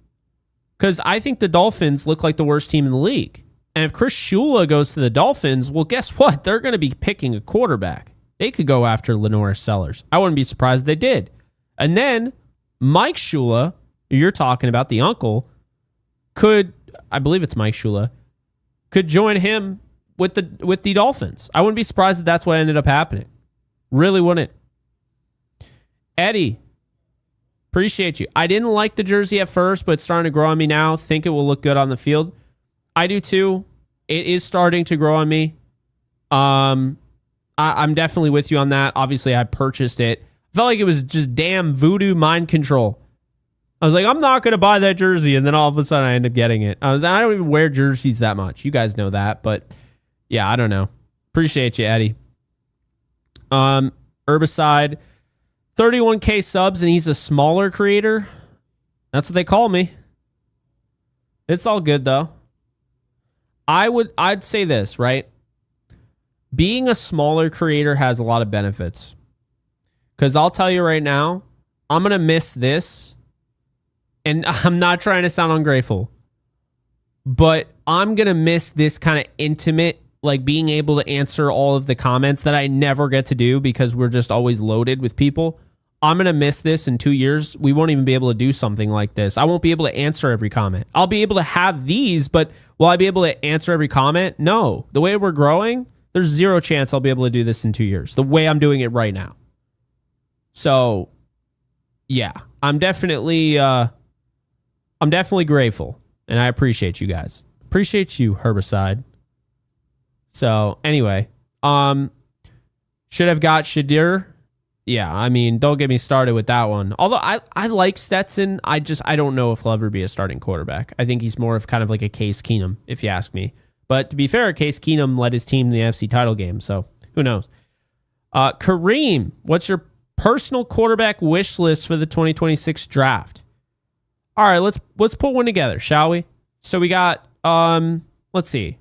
Because I think the Dolphins look like the worst team in the league. And if Chris Shula goes to the Dolphins, well, guess what? They're going to be picking a quarterback. They could go after Lenoris Sellers. I wouldn't be surprised if they did. And then Mike Shula, who you're talking about, the uncle, could, I believe it's Mike Shula, could join him with the Dolphins. I wouldn't be surprised if that's what ended up happening. Really wouldn't. Eddie, appreciate you. I didn't like the jersey at first, but it's starting to grow on me now. Think it will look good on the field. I do too. It is starting to grow on me. I'm definitely with you on that. Obviously, I purchased it. I felt like it was just damn voodoo mind control. I was like, I'm not going to buy that jersey. And then all of a sudden I end up getting it. I don't even wear jerseys that much. You guys know that. But yeah, I don't know. Appreciate you, Eddie. Herbicide, 31K subs, and he's a smaller creator. That's what they call me. It's all good, though. I'd say this, right? Being a smaller creator has a lot of benefits. Because I'll tell you right now, I'm going to miss this. And I'm not trying to sound ungrateful. But I'm going to miss this kind of intimate, like being able to answer all of the comments that I never get to do because we're just always loaded with people. I'm going to miss this in 2 years. We won't even be able to do something like this. I won't be able to answer every comment. I'll be able to have these, but will I be able to answer every comment? No. The way we're growing, there's zero chance I'll be able to do this in 2 years, the way I'm doing it right now. So, yeah, I'm definitely grateful, and I appreciate you guys. Appreciate you, Herbicide. So, anyway, should have got Shadir. Yeah, I mean, don't get me started with that one. Although I like Stetson, I don't know if he'll ever be a starting quarterback. I think he's more of kind of like a Case Keenum, if you ask me. But to be fair, Case Keenum led his team in the NFC title game, so who knows? Kareem, what's your personal quarterback wish list for the 2026 draft? All right, let's put one together, shall we? So we got, let's see.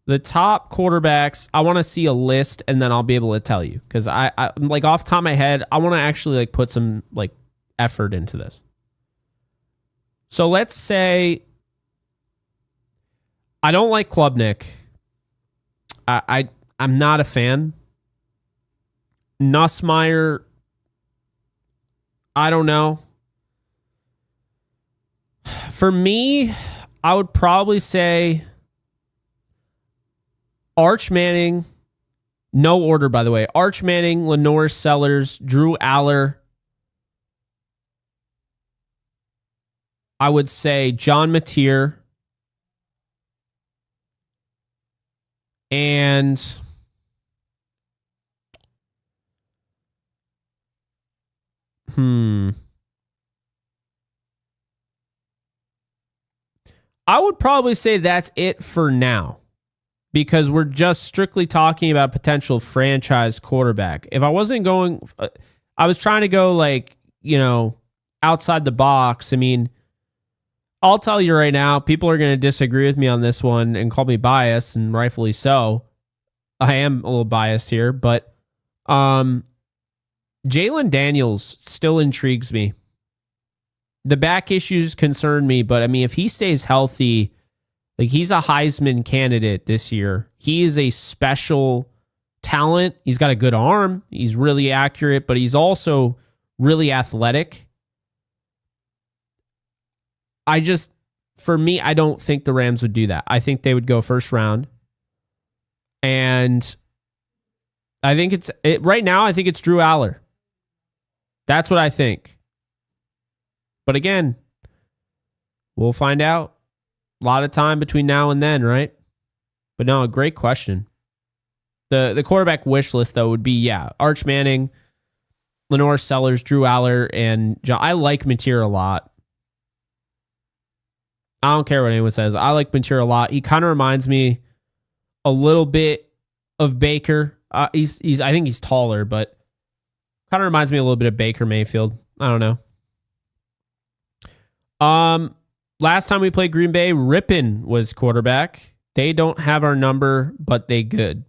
The top quarterbacks, I want to see a list and then I'll be able to tell you. Because I like off the top of my head, I want to actually like put some like effort into this. So let's say I don't like Klubnik. I'm not a fan. Nussmeier, I don't know. For me, I would probably say Arch Manning, no order, by the way. Arch Manning, Lenore Sellers, Drew Aller. I would say John Mateer. And I would probably say that's it for now because we're just strictly talking about potential franchise quarterback. If I wasn't going, I was trying to go like, outside the box. I mean, I'll tell you right now, people are going to disagree with me on this one and call me biased, and rightfully so. I am a little biased here, but Jalen Daniels still intrigues me. The back issues concern me, but I mean, if he stays healthy, like he's a Heisman candidate this year. He is a special talent. He's got a good arm. He's really accurate, but he's also really athletic. For me, I don't think the Rams would do that. I think they would go first round. And I think right now, I think it's Drew Aller. That's what I think. But again, we'll find out. A lot of time between now and then, right? But no, a great question. The quarterback wish list, though, would be, Arch Manning, Lenore Sellers, Drew Aller, and John. I like Mateer a lot. I don't care what anyone says. I like Mateer a lot. He kind of reminds me a little bit of Baker. I think he's taller, but kind of reminds me a little bit of Baker Mayfield. I don't know. Last time we played Green Bay, Rippon was quarterback. They don't have our number, but they good.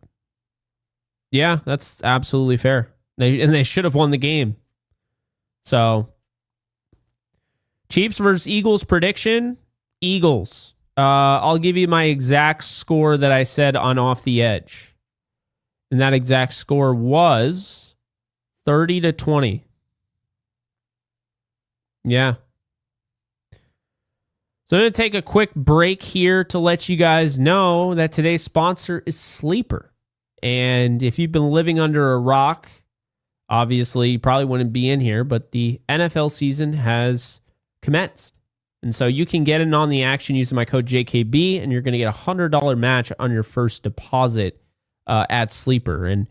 Yeah, that's absolutely fair. They should have won the game. So, Chiefs versus Eagles prediction. Eagles. I'll give you my exact score that I said on Off the Edge. And that exact score was 30-20. Yeah. So I'm going to take a quick break here to let you guys know that today's sponsor is Sleeper. And if you've been living under a rock, obviously you probably wouldn't be in here, but the NFL season has commenced. And so you can get in on the action using my code JKB, and you're going to get a $100 match on your first deposit at Sleeper. And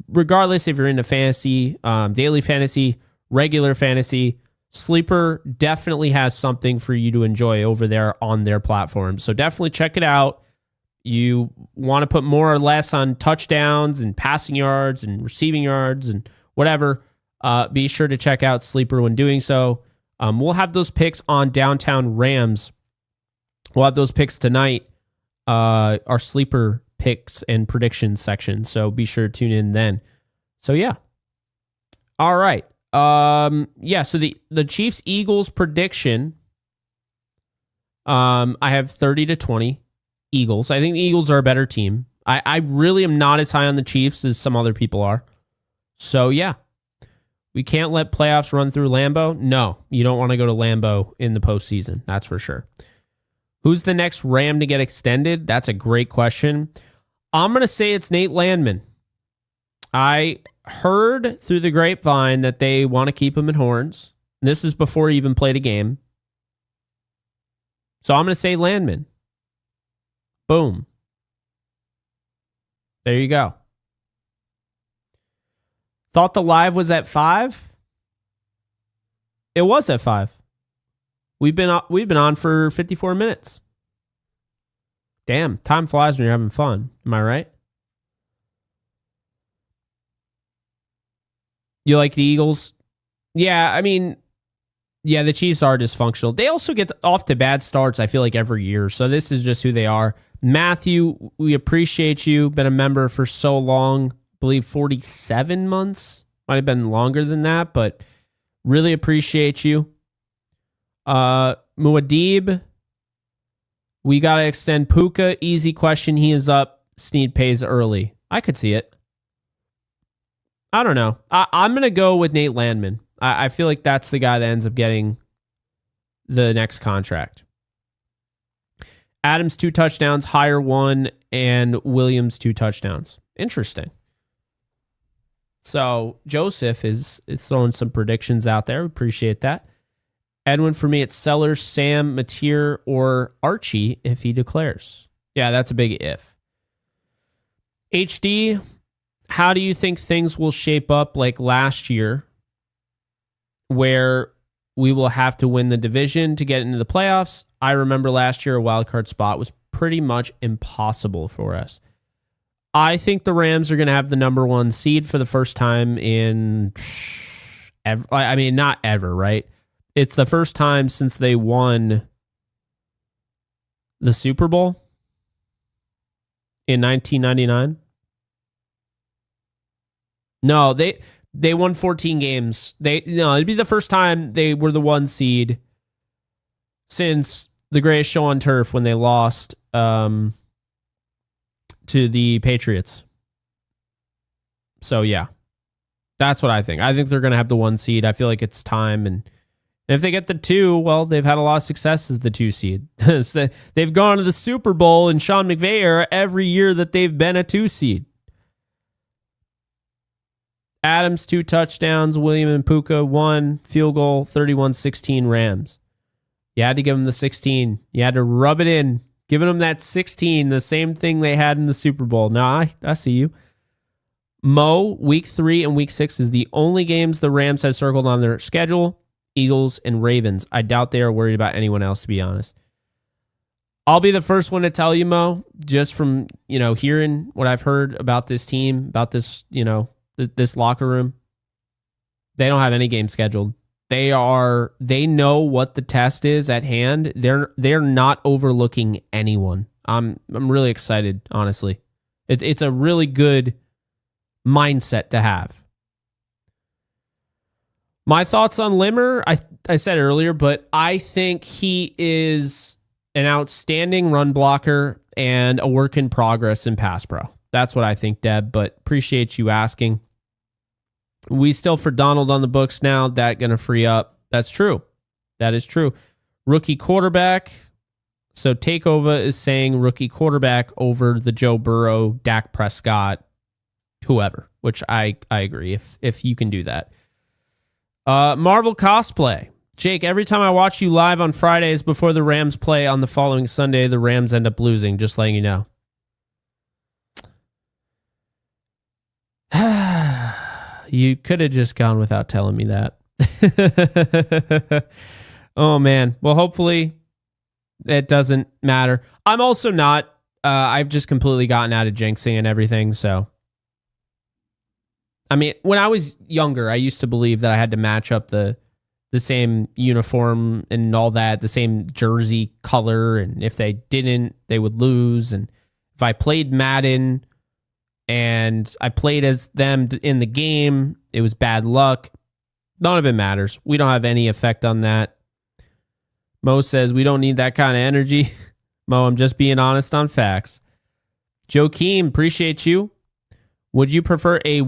regardless if you're into fantasy, daily fantasy, regular fantasy, Sleeper definitely has something for you to enjoy over there on their platform. So definitely check it out. You want to put more or less on touchdowns and passing yards and receiving yards and whatever, be sure to check out Sleeper when doing so. We'll have those picks on Downtown Rams. We'll have those picks tonight, our Sleeper picks and predictions section. So be sure to tune in then. So yeah. All right. So the Chiefs Eagles prediction, I have 30-20 Eagles. I think the Eagles are a better team. I really am not as high on the Chiefs as some other people are. So yeah, we can't let playoffs run through Lambeau. No, you don't want to go to Lambeau in the postseason. That's for sure. Who's the next Ram to get extended? That's a great question. I'm going to say it's Nate Landman. I heard through the grapevine that they want to keep him in Horns. This is before he even played a game. So I'm going to say Landman. Boom. There you go. Thought the live was at 5? It was at 5. We've been on for 54 minutes. Damn, time flies when you're having fun. Am I right? You like the Eagles? Yeah, I mean, the Chiefs are dysfunctional. They also get off to bad starts, I feel like, every year. So this is just who they are. Matthew, we appreciate you. Been a member for so long. I believe 47 months. Might have been longer than that, but really appreciate you. Muad'Dib, we got to extend Puka. Easy question. He is up. Snead pays early. I could see it. I don't know. I'm going to go with Nate Landman. I feel like that's the guy that ends up getting the next contract. Adams 2 touchdowns, Hire 1, and Williams 2 touchdowns. Interesting. So Joseph is throwing some predictions out there. Appreciate that. Edwin, for me, it's Sellers, Sam, Mateer, or Archie if he declares. Yeah, that's a big if. HD, how do you think things will shape up like last year, where we will have to win the division to get into the playoffs? I remember last year a wildcard spot was pretty much impossible for us. I think the Rams are going to have the number 1 seed for the first time in ever. I mean, not ever, right? It's the first time since they won the Super Bowl in 1999. No, they won 14 games. It'd be the first time they were the 1 seed since the greatest show on turf when they lost to the Patriots. So yeah, that's what I think. I think they're going to have the 1 seed. I feel like it's time. And if they get the 2, well, they've had a lot of success as the 2 seed. So they've gone to the Super Bowl in Sean McVay era every year that they've been a 2 seed. Adams 2 touchdowns, William and Puka 1 field goal, 31-16 Rams. You had to give them the 16. You had to rub it in, giving them that 16, the same thing they had in the Super Bowl. Now, I see you. Mo, week 3 and week 6 is the only games the Rams have circled on their schedule. Eagles and Ravens. I doubt they are worried about anyone else, to be honest. I'll be the first one to tell you, Mo, just from, hearing what I've heard about this team, about this, this locker room. They don't have any game scheduled. They know what the test is at hand. They're not overlooking anyone. I'm really excited, honestly. It's a really good mindset to have. My thoughts on Limmer, I said earlier, but I think he is an outstanding run blocker and a work in progress in pass pro. That's what I think, Deb, but appreciate you asking. We still for Donald on the books now. That going to free up. That's true. That is true. Rookie quarterback. So Takeover is saying rookie quarterback over the Joe Burrow, Dak Prescott, whoever, which I agree if you can do that. Marvel cosplay. Jake, every time I watch you live on Fridays before the Rams play on the following Sunday, the Rams end up losing, just letting you know. You could have just gone without telling me that. Oh, man. Well, hopefully it doesn't matter. I'm also not. I've just completely gotten out of jinxing and everything, so. I mean, when I was younger, I used to believe that I had to match up the same uniform and all that, the same jersey color, and if they didn't, they would lose. And if I played Madden and I played as them in the game, it was bad luck. None of it matters. We don't have any effect on that. Mo says we don't need that kind of energy. Mo, I'm just being honest on facts. Joakim, appreciate you. Would you prefer a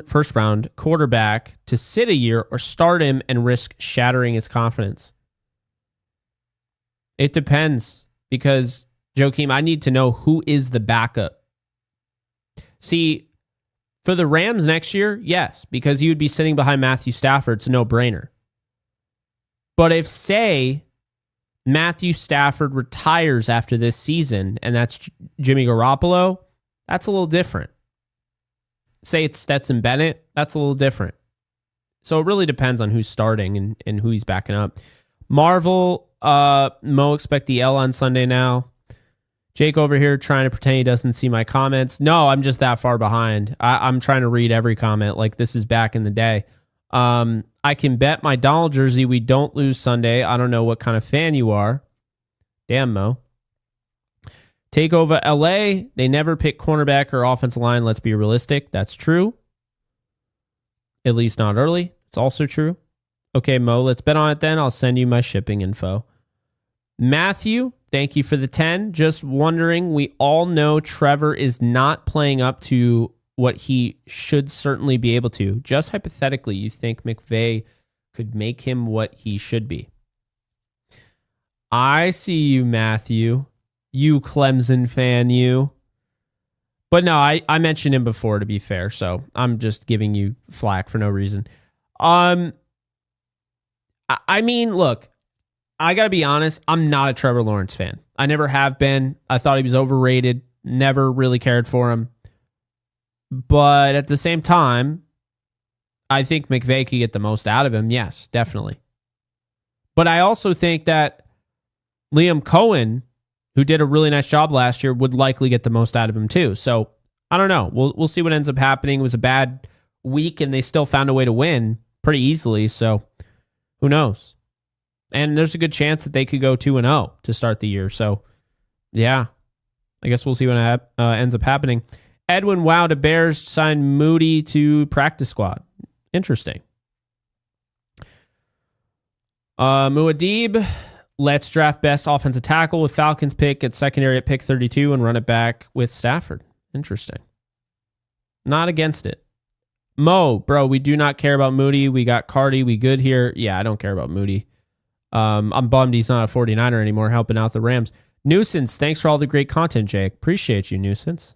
first round quarterback to sit a year or start him and risk shattering his confidence? It depends, because, Joakim, I need to know who is the backup. See, for the Rams next year, yes, because he would be sitting behind Matthew Stafford. It's a no-brainer. But if, say, Matthew Stafford retires after this season, and that's Jimmy Garoppolo, that's a little different. Say it's Stetson Bennett, that's a little different. So it really depends on who's starting and who he's backing up. Marvel, Mo, expect the L on Sunday now. Jake over here trying to pretend he doesn't see my comments. No, I'm just that far behind. I'm trying to read every comment like this is back in the day. I can bet my Donald jersey we don't lose Sunday. I don't know what kind of fan you are. Damn, Mo. Take over LA. They never pick cornerback or offensive line. Let's be realistic. That's true. At least not early. It's also true. Okay, Mo, let's bet on it then. I'll send you my shipping info. Matthew, thank you for the 10. Just wondering, we all know Trevor is not playing up to what he should certainly be able to. Just hypothetically, you think McVay could make him what he should be? I see you, Matthew. You Clemson fan, you. But no, I mentioned him before, to be fair, so I'm just giving you flack for no reason. I mean, look, I got to be honest, I'm not a Trevor Lawrence fan. I never have been. I thought he was overrated. Never really cared for him. But at the same time, I think McVay could get the most out of him. Yes, definitely. But I also think that Liam Cohen, who did a really nice job last year, would likely get the most out of him too. So I don't know. We'll see what ends up happening. It was a bad week, and they still found a way to win pretty easily. So who knows? And there's a good chance that they could go 2-0 to start the year. So yeah, I guess we'll see what ends up happening. Edwin, wow, the Bears signed Moody to practice squad. Interesting. Muad'Dib, let's draft best offensive tackle with Falcons pick at secondary at pick 32 and run it back with Stafford. Interesting. Not against it. Mo, bro, we do not care about Moody. We got Cardi. We good here. Yeah, I don't care about Moody. I'm bummed he's not a 49er anymore helping out the Rams. Nuisance, thanks for all the great content, Jake. Appreciate you, Nuisance.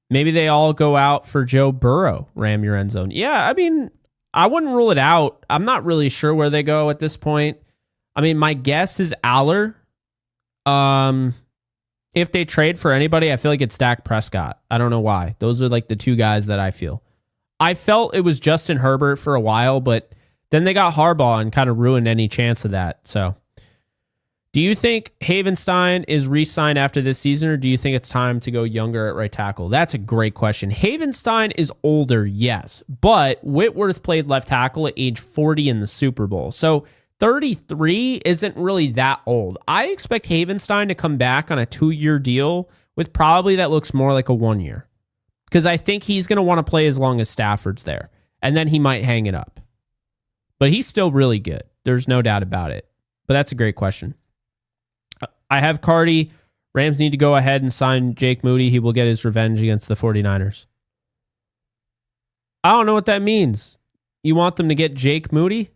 Maybe they all go out for Joe Burrow, ram your end zone. Yeah, I mean, I wouldn't rule it out. I'm not really sure where they go at this point. I mean, my guess is Aller. If they trade for anybody, I feel like it's Dak Prescott. I don't know why. Those are like the two guys that I feel. I felt it was Justin Herbert for a while, but then they got Harbaugh and kind of ruined any chance of that. So, do you think Havenstein is re-signed after this season, or do you think it's time to go younger at right tackle? That's a great question. Havenstein is older, yes, but Whitworth played left tackle at age 40 in the Super Bowl. So 33 isn't really that old. I expect Havenstein to come back on a 2-year deal with probably that looks more like a 1 year, because I think he's going to want to play as long as Stafford's there, and then he might hang it up. But he's still really good. There's no doubt about it. But that's a great question. I have Cardi. Rams need to go ahead and sign Jake Moody. He will get his revenge against the 49ers. I don't know what that means. You want them to get Jake Moody?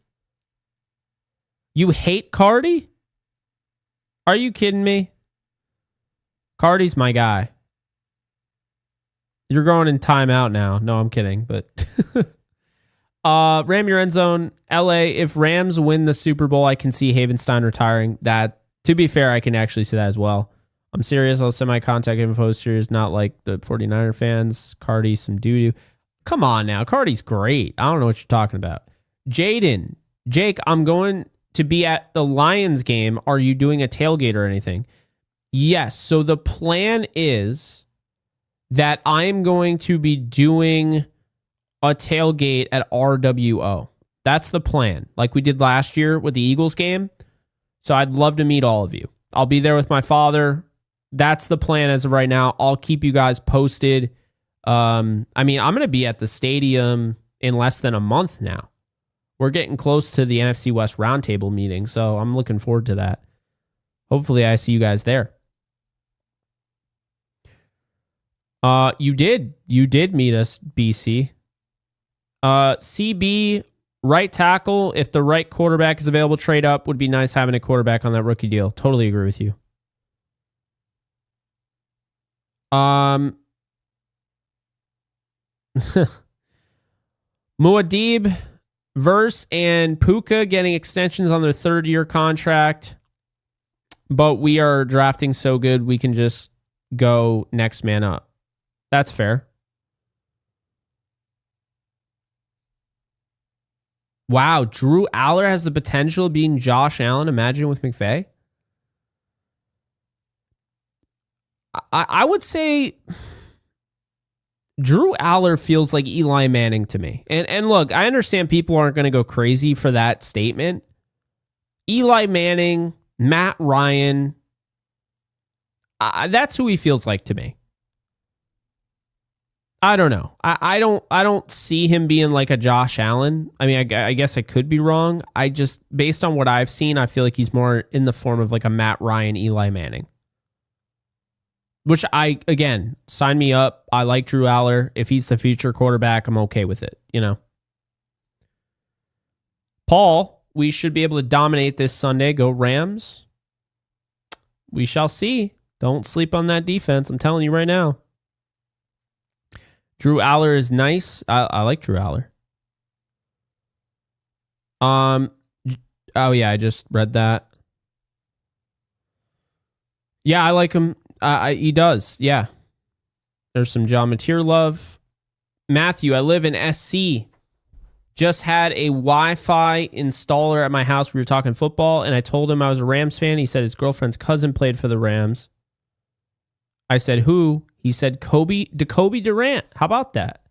You hate Cardi? Are you kidding me? Cardi's my guy. You're going in timeout now. No, I'm kidding, but Ram your end zone. LA, if Rams win the Super Bowl, I can see Havenstein retiring. That, to be fair, I can actually see that as well. I'm serious. I'll send my contact info serious, not like the 49er fans. Cardi, some doo-doo. Come on now. Cardi's great. I don't know what you're talking about. Jaden, Jake, I'm going to be at the Lions game. Are you doing a tailgate or anything? Yes. So the plan is that I am going to be doing a tailgate at RWO. That's the plan, like we did last year with the Eagles game. So I'd love to meet all of you. I'll be there with my father. That's the plan as of right now. I'll keep you guys posted. I mean, I'm going to be at the stadium in less than a month now. We're getting close to the NFC West Roundtable meeting, so I'm looking forward to that. Hopefully I see you guys there. You did meet us, BC. CB, right tackle. If the right quarterback is available, trade up. Would be nice having a quarterback on that rookie deal. Totally agree with you. Muad'Dib, Verse, and Puka getting extensions on their 3rd-year contract, but we are drafting so good we can just go next man up. That's fair. Wow, Drew Aller has the potential of being Josh Allen. Imagine with McVay. I would say Drew Aller feels like Eli Manning to me. And look, I understand people aren't going to go crazy for that statement. Eli Manning, Matt Ryan, That's who he feels like to me. I don't know. I don't see him being like a Josh Allen. I mean, I guess I could be wrong. I just, based on what I've seen, I feel like he's more in the form of like a Matt Ryan, Eli Manning. Which again, sign me up. I like Drew Aller. If he's the future quarterback, I'm okay with it, you know. Paul, we should be able to dominate this Sunday. Go Rams. We shall see. Don't sleep on that defense. I'm telling you right now. Drew Aller is nice. I like Drew Aller. Oh yeah, I just read that. Yeah, I like him. He does. Yeah. There's some John Mateer love. Matthew, I live in SC. Just had a Wi-Fi installer at my house. We were talking football, and I told him I was a Rams fan. He said his girlfriend's cousin played for the Rams. I said, who? He said, Kobe Durant. How about that?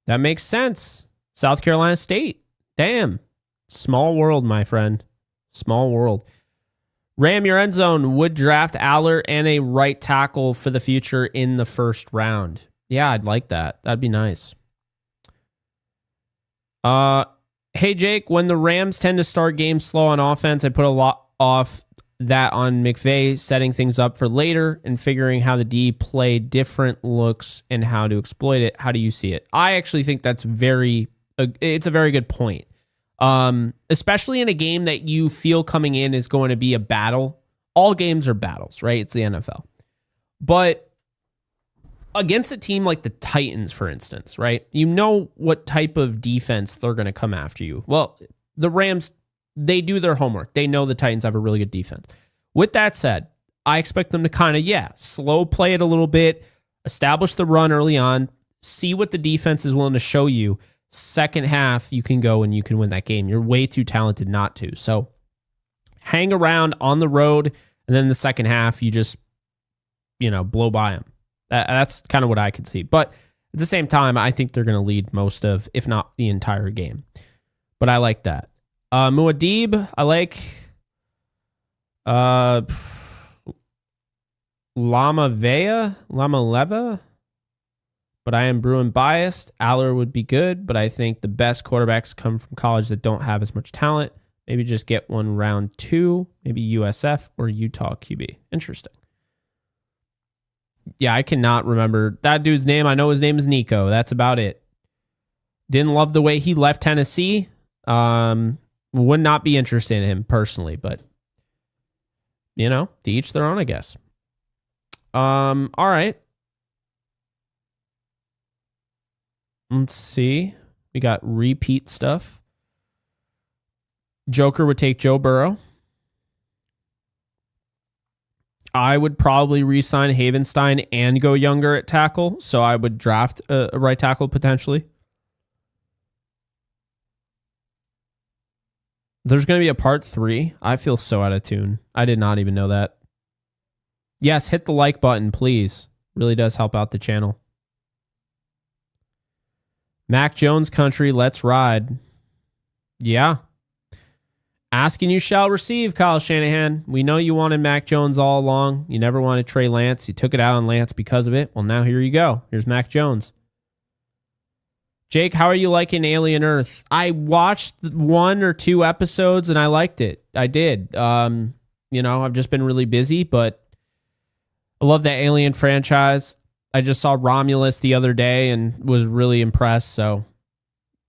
That makes sense. South Carolina State. Damn. Small world, my friend. Small world. Ram your end zone. Would draft Aller and a right tackle for the future in the first round. Yeah, I'd like that. That'd be nice. Hey, Jake, when the Rams tend to start games slow on offense, I put a lot off that on McVay, setting things up for later and figuring how the D play different looks and how to exploit it. How do you see it? I actually think that's it's a very good point. Especially in a game that you feel coming in is going to be a battle. All games are battles, right? It's the NFL. But against a team like the Titans, for instance, right? You know what type of defense they're going to come after you. Well, the Rams, they do their homework. They know the Titans have a really good defense. With that said, I expect them to kind of, slow play it a little bit, establish the run early on, see what the defense is willing to show you. Second half, you can go and you can win that game. You're way too talented not to. So hang around on the road, and then the second half, you just, blow by them. That's kind of what I could see. But at the same time, I think they're going to lead most of, if not the entire game. But I like that. Muad'Dib, I like. Leva. But I am Bruin biased. Aller would be good, but I think the best quarterbacks come from college that don't have as much talent. Maybe just get one round 2, maybe USF or Utah QB. Interesting. Yeah, I cannot remember that dude's name. I know his name is Nico. That's about it. Didn't love the way he left Tennessee. Would not be interested in him personally, but to each their own, I guess. All right. Let's see. We got repeat stuff. Joker would take Joe Burrow. I would probably re-sign Havenstein and go younger at tackle, so I would draft a right tackle potentially. There's going to be a part 3. I feel so out of tune. I did not even know that. Yes, hit the like button, please. Really does help out the channel. Mac Jones country, let's ride. Yeah. Ask and you shall receive, Kyle Shanahan. We know you wanted Mac Jones all along. You never wanted Trey Lance. You took it out on Lance because of it. Well, now here you go. Here's Mac Jones. Jake, how are you liking Alien Earth? I watched 1 or 2 episodes and I liked it. I did. I've just been really busy, but I love that Alien franchise. I just saw Romulus the other day and was really impressed. So,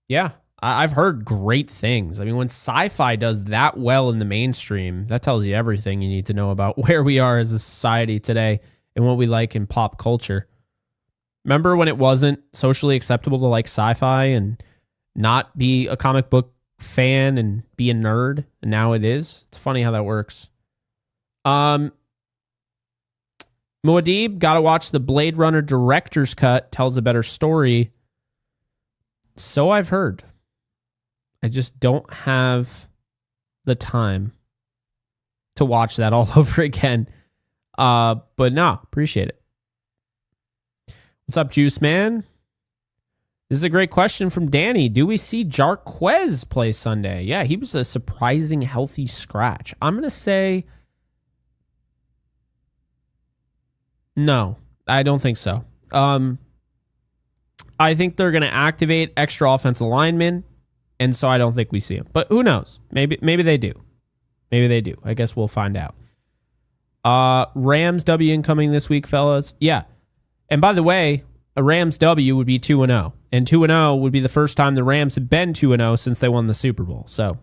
yeah, I've heard great things. I mean, when sci-fi does that well in the mainstream, that tells you everything you need to know about where we are as a society today and what we like in pop culture. Remember when it wasn't socially acceptable to like sci-fi and not be a comic book fan and be a nerd? And now it is. It's funny how that works. Muad'Dib, gotta watch the Blade Runner director's cut. Tells a better story. So I've heard. I just don't have the time to watch that all over again. But no, appreciate it. What's up, Juice Man? This is a great question from Danny. Do we see Jarquez play Sunday? Yeah, he was a surprising healthy scratch. I'm going to say No, I don't think so. I think they're going to activate extra offensive linemen, and so I don't think we see him. But who knows? Maybe they do. Maybe they do. I guess we'll find out. Rams W incoming this week, fellas. Yeah. And by the way, a Rams W would be 2-0. And 2-0 would be the first time the Rams have been 2-0 since they won the Super Bowl. So,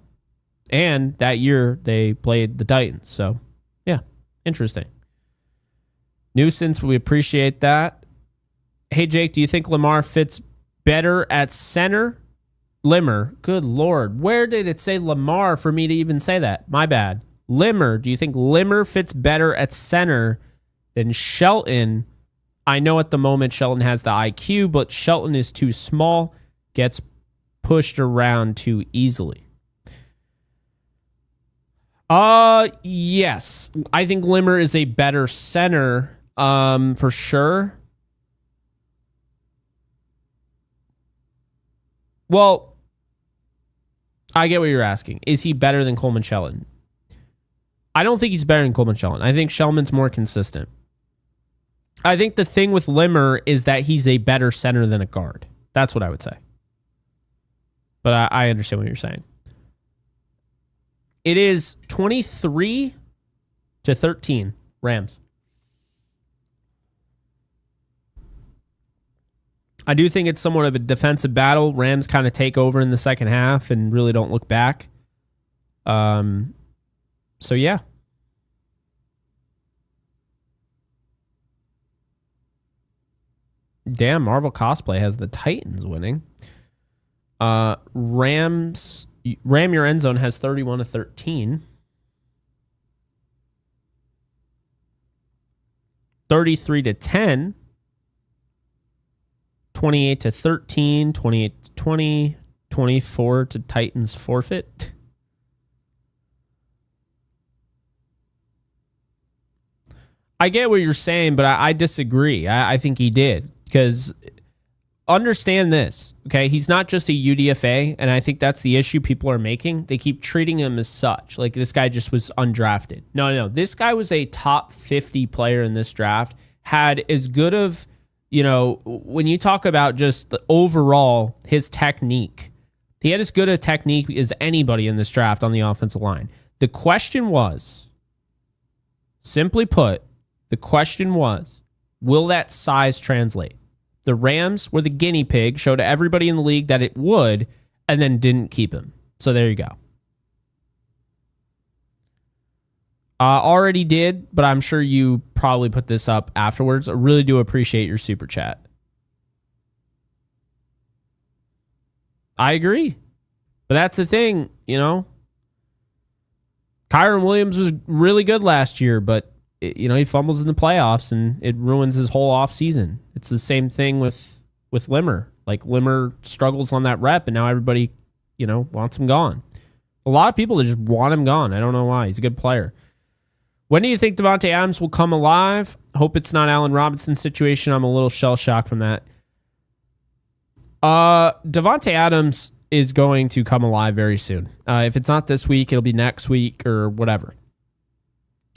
and that year they played the Titans. So, yeah, interesting. Nuisance, we appreciate that. Hey, Jake, do you think Lamar fits better at center? Limmer, good Lord. Where did it say Lamar for me to even say that? My bad. Limmer, do you think Limmer fits better at center than Shelton? I know at the moment Shelton has the IQ, but Shelton is too small, gets pushed around too easily. Yes. I think Limmer is a better center, for sure. Well, I get what you're asking. Is he better than Coleman Shelton? I don't think he's better than Coleman Shelton. I think Shelton's more consistent. I think the thing with Limmer is that he's a better center than a guard. That's what I would say. But I understand what you're saying. It is 23-13, Rams. I do think it's somewhat of a defensive battle. Rams kind of take over in the second half and really don't look back. So, yeah. Damn, Marvel Cosplay has the Titans winning. Ram your end zone has 31-13. 33-10. 28-13, 28-20, 24 to Titans forfeit. I get what you're saying, but I disagree. I think he did. Because understand this, okay? He's not just a UDFA, and I think that's the issue people are making. They keep treating him as such. Like, this guy just was undrafted. No. This guy was a top 50 player in this draft. Had as good of... You know, when you talk about just the overall, his technique, he had as good a technique as anybody in this draft on the offensive line. The question was, simply put, will that size translate? The Rams were the guinea pig, showed everybody in the league that it would, and then didn't keep him. So there you go. Already did, but I'm sure you probably put this up afterwards. I really do appreciate your super chat. I agree. But that's the thing, you know. Kyron Williams was really good last year, but he fumbles in the playoffs and it ruins his whole offseason. It's the same thing with Limmer. Like, Limmer struggles on that rep, and now everybody, wants him gone. A lot of people just want him gone. I don't know why. He's a good player. When do you think Davante Adams will come alive? Hope it's not Allen Robinson's situation. I'm a little shell-shocked from that. Davante Adams is going to come alive very soon. If it's not this week, it'll be next week or whatever.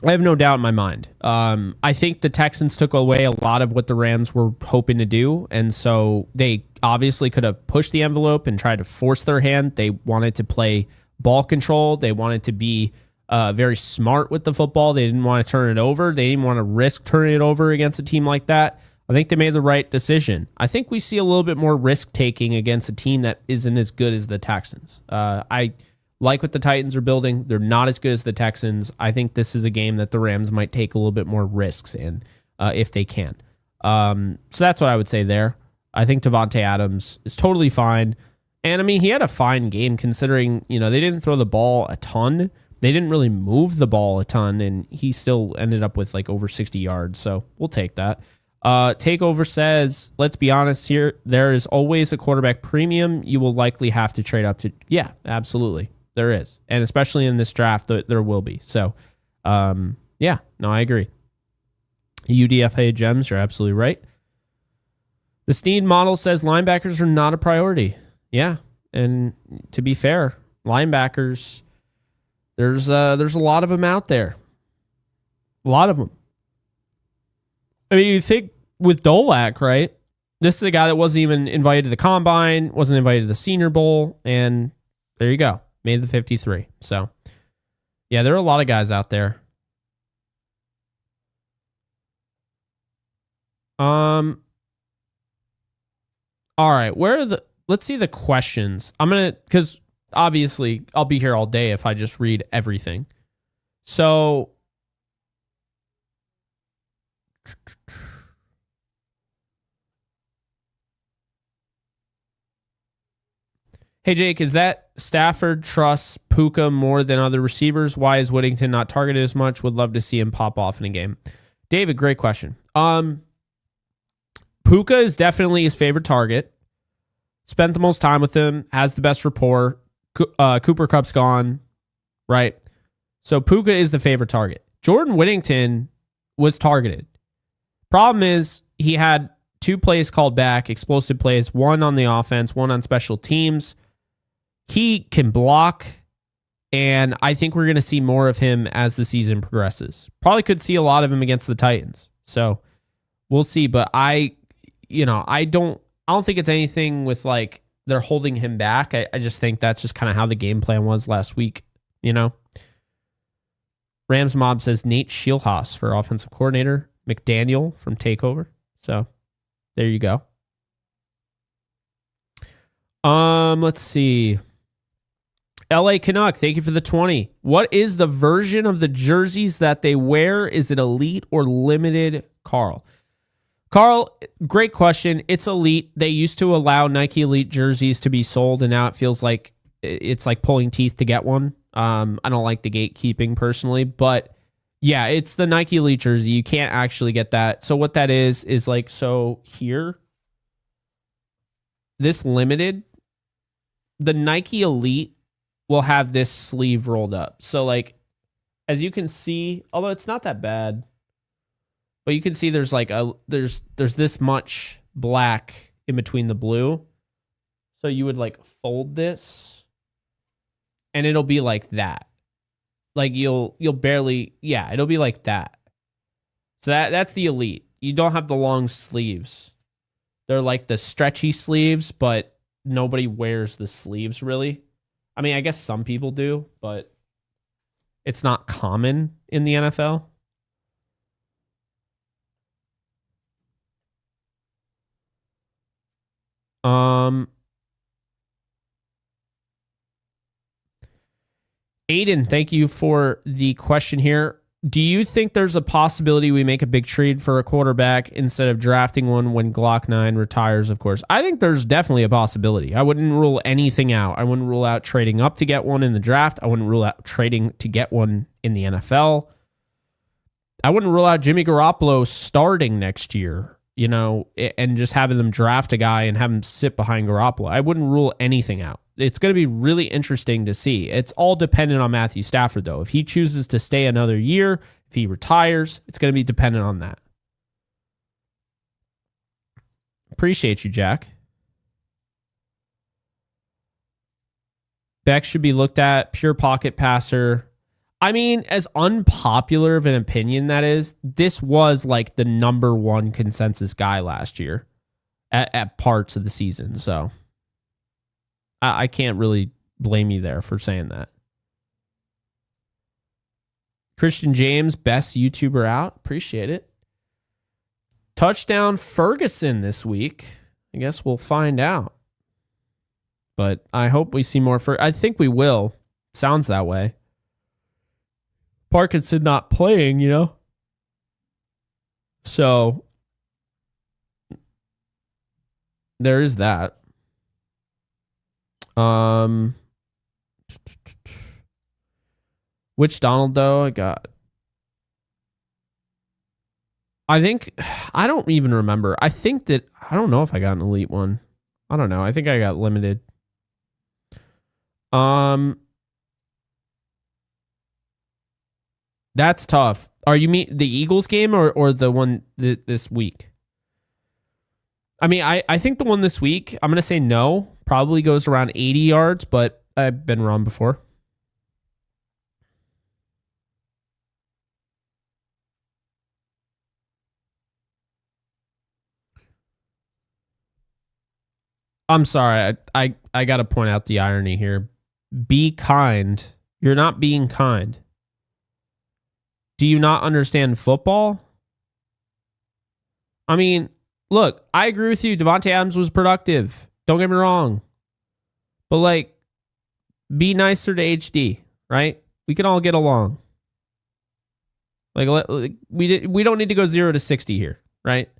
I have no doubt in my mind. I think the Texans took away a lot of what the Rams were hoping to do, and so they obviously could have pushed the envelope and tried to force their hand. They wanted to play ball control. They wanted to be very smart with the football. They didn't want to turn it over. They didn't want to risk turning it over against a team like that. I think they made the right decision. I think we see a little bit more risk-taking against a team that isn't as good as the Texans. I like what the Titans are building. They're not as good as the Texans. I think this is a game that the Rams might take a little bit more risks in if they can. So that's what I would say there. I think Davante Adams is totally fine. And, I mean, he had a fine game considering, they didn't throw the ball a ton. They didn't really move the ball a ton, and he still ended up with like over 60 yards. So we'll take that. Takeover says, let's be honest here. There is always a quarterback premium. You will likely have to trade up to. Yeah, absolutely. There is. And especially in this draft, there will be. So, yeah, no, I agree. UDFA gems, you're absolutely right. The Snead model says linebackers are not a priority. Yeah. And to be fair, linebackers, there's a lot of them out there. A lot of them. I mean, you think with Dolak, right? This is a guy that wasn't even invited to the Combine, wasn't invited to the Senior Bowl, and there you go. Made the 53. So, yeah, there are a lot of guys out there. All right, let's see the questions. Because obviously I'll be here all day if I just read everything. So, hey, Jake, is that Stafford trusts Puka more than other receivers? Why is Whittington not targeted as much? Would love to see him pop off in a game. David, great question. Puka is definitely his favorite target. Spent the most time with him, has the best rapport. Cooper Kupp's gone, right? So Puka is the favorite target. Jordan Whittington was targeted. Problem is he had 2 plays called back, explosive plays, 1 on the offense, 1 on special teams. He can block, and I think we're going to see more of him as the season progresses. Probably could see a lot of him against the Titans. So we'll see, but I don't think it's anything with like they're holding him back. I just think that's just kind of how the game plan was last week, Rams Mob says Nate Schilhaas for offensive coordinator, McDaniel from Takeover. So there you go. Let's see. LA Canuck, thank you for the 20. What is the version of the jerseys that they wear? Is it elite or limited, Carl? Carl, great question. It's elite. They used to allow Nike Elite jerseys to be sold, and now it feels like it's like pulling teeth to get one. I don't like the gatekeeping personally, but yeah, it's the Nike Elite jersey. You can't actually get that. So what that is like, so here, this limited, the Nike Elite will have this sleeve rolled up. So like, as you can see, although it's not that bad, but you can see there's like there's this much black in between the blue. So you would like fold this and it'll be like that. Like you'll barely, yeah, it'll be like that. So that's the Elite. You don't have the long sleeves. They're like the stretchy sleeves, but nobody wears the sleeves really. I mean, I guess some people do, but it's not common in the NFL. Aiden, thank you for the question here. Do you think there's a possibility we make a big trade for a quarterback instead of drafting one when Glock 9 retires, of course? I think there's definitely a possibility. I wouldn't rule anything out. I wouldn't rule out trading up to get one in the draft. I wouldn't rule out trading to get one in the NFL. I wouldn't rule out Jimmy Garoppolo starting next year, and just having them draft a guy and have him sit behind Garoppolo. I wouldn't rule anything out. It's going to be really interesting to see. It's all dependent on Matthew Stafford, though. If he chooses to stay another year, if he retires, it's going to be dependent on that. Appreciate you, Jack. Beck should be looked at. Pure pocket passer. I mean, as unpopular of an opinion that is, this was like the number 1 consensus guy last year at parts of the season. So I can't really blame you there for saying that. Christian James, best YouTuber out. Appreciate it. Touchdown Ferguson this week. I guess we'll find out. But I hope we see more. I think we will. Sounds that way. Parkinson not playing, So there is that. Which Donald though? I don't even remember. I don't know if I got an elite one. I don't know. I think I got limited. That's tough. Are you mean the Eagles game or the one this week? I mean, I think the one this week, I'm going to say no. Probably goes around 80 yards, but I've been wrong before. I'm sorry. I got to point out the irony here. Be kind. You're not being kind. Do you not understand football? I mean, look, I agree with you. Devontae Adams was productive. Don't get me wrong. But, like, be nicer to HD, right? We can all get along. Like, we don't need to go 0 to 60 here, right?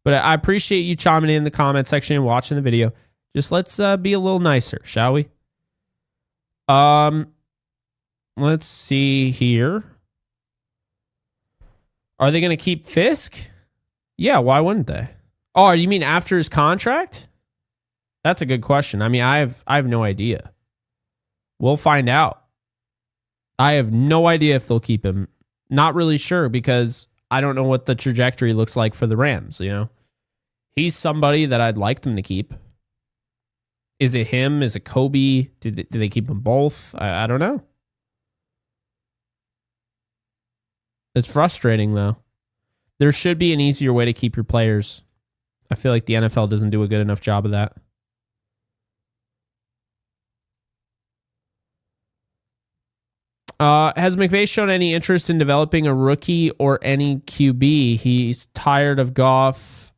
But I appreciate you chiming in the comment section and watching the video. Just let's be a little nicer, shall we? Let's see here. Are they going to keep Fisk? Yeah, why wouldn't they? Oh, you mean after his contract? That's a good question. I mean, I have no idea. We'll find out. I have no idea if they'll keep him. Not really sure because I don't know what the trajectory looks like for the Rams, you know? He's somebody that I'd like them to keep. Is it him? Is it Kobe? Do they keep them both? I don't know. It's frustrating, though. There should be an easier way to keep your players. I feel like the NFL doesn't do a good enough job of that. Has McVay shown any interest in developing a rookie or any QB? He's tired of Goff.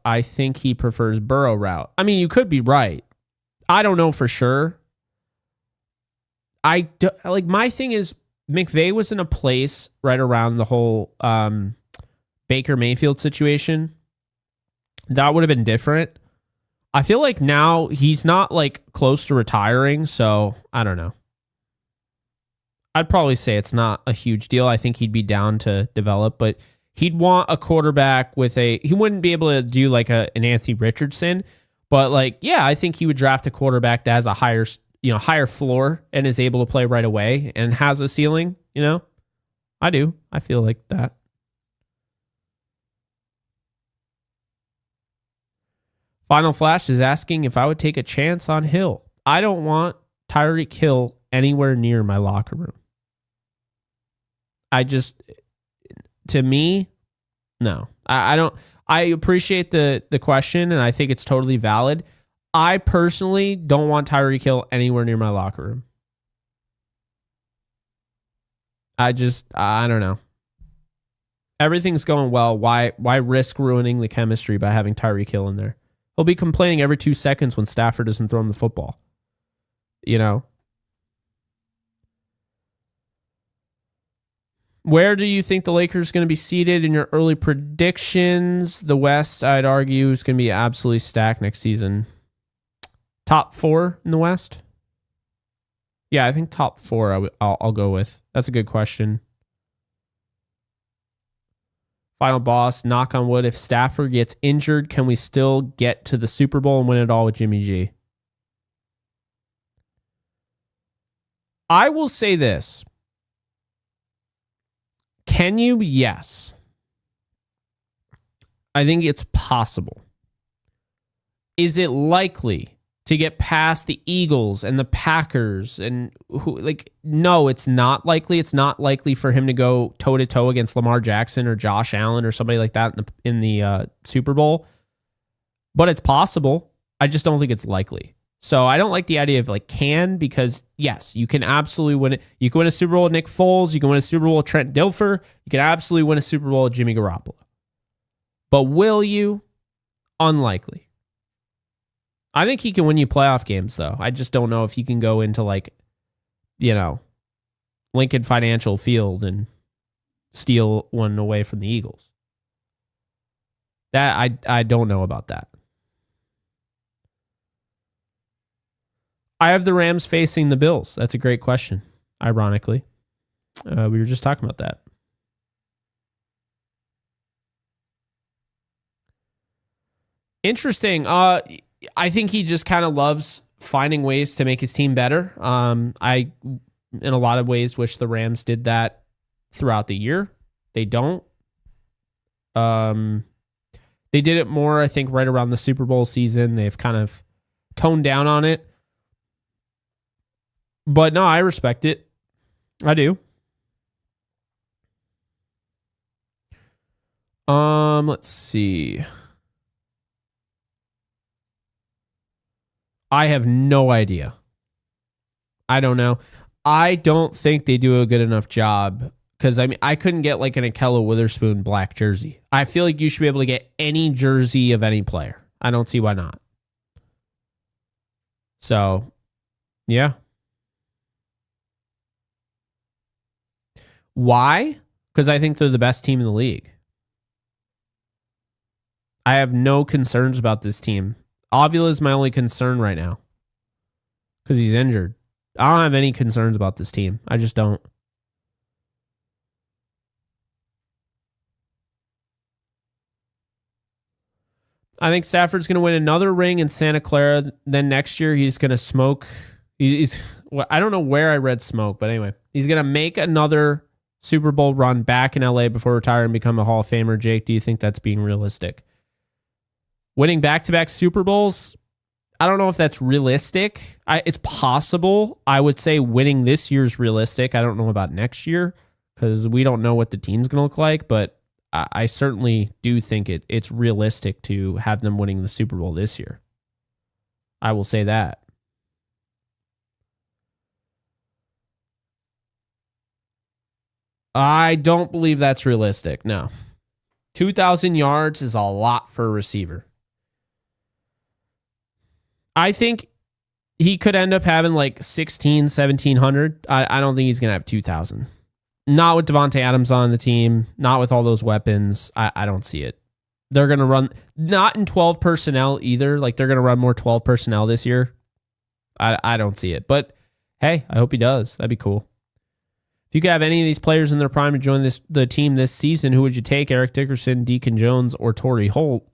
I think he prefers Burrow route. I mean, you could be right. I don't know for sure. My thing is McVay was in a place right around the whole Baker Mayfield situation. That would have been different. I feel like now he's not like close to retiring, so I don't know. I'd probably say it's not a huge deal. I think he'd be down to develop, but he'd want a quarterback he wouldn't be able to do like an Anthony Richardson, but like, yeah, I think he would draft a quarterback that has a higher floor and is able to play right away and has a ceiling, you know? I do. I feel like that. Final Flash is asking if I would take a chance on Hill. I don't want Tyreek Hill anywhere near my locker room. To me, no. I don't. I appreciate the question, and I think it's totally valid. I personally don't want Tyreek Hill anywhere near my locker room. I don't know. Everything's going well. Why risk ruining the chemistry by having Tyreek Hill in there? He'll be complaining every 2 seconds when Stafford doesn't throw him the football. You know? Where do you think the Lakers are going to be seated in your early predictions? The West, I'd argue, is going to be absolutely stacked next season. Top 4 in the West? Yeah, I think top 4 I'll go with. That's a good question. Final boss, knock on wood. If Stafford gets injured, can we still get to the Super Bowl and win it all with Jimmy G? I will say this. Can you? Yes. I think it's possible. Is it likely to get past the Eagles and the Packers and no, it's not likely. It's not likely for him to go toe to toe against Lamar Jackson or Josh Allen or somebody like that in the Super Bowl. But it's possible. I just don't think it's likely. So I don't like the idea of because yes, you can absolutely win it. You can win a Super Bowl with Nick Foles. You can win a Super Bowl with Trent Dilfer. You can absolutely win a Super Bowl with Jimmy Garoppolo. But will you? Unlikely. I think he can win you playoff games, though. I just don't know if he can go into Lincoln Financial Field and steal one away from the Eagles. That I don't know about that. I have the Rams facing the Bills. That's a great question, ironically. We were just talking about that. Interesting. I think he just kind of loves finding ways to make his team better. I, in a lot of ways, wish the Rams did that throughout the year. They don't. They did it more, I think, right around the Super Bowl season. They've kind of toned down on it. But no, I respect it. I do. Let's see. I have no idea. I don't know. I don't think they do a good enough job because, I mean, I couldn't get like an Ahkello Witherspoon black jersey. I feel like you should be able to get any jersey of any player. I don't see why not. So, yeah. Why? Because I think they're the best team in the league. I have no concerns about this team. Avila is my only concern right now because he's injured. I don't have any concerns about this team. I just don't. I think Stafford's going to win another ring in Santa Clara. Then next year he's going to smoke. Well, I don't know where I read smoke, but anyway, he's going to make another Super Bowl run back in LA before retiring and become a Hall of Famer. Jake, do you think that's being realistic? Winning back-to-back Super Bowls, I don't know if that's realistic. It's possible. I would say winning this year's realistic. I don't know about next year because we don't know what the team's going to look like, but I certainly do think it's realistic to have them winning the Super Bowl this year. I will say that. I don't believe that's realistic, no. 2,000 yards is a lot for a receiver. I think he could end up having like 1,700. I don't think he's going to have 2,000. Not with Devontae Adams on the team, not with all those weapons. I don't see it. They're going to run, not in 12 personnel either. Like they're going to run more 12 personnel this year. I don't see it. But hey, I hope he does. That'd be cool. If you could have any of these players in their prime to join the team this season, who would you take? Eric Dickerson, Deacon Jones, or Torrey Holt?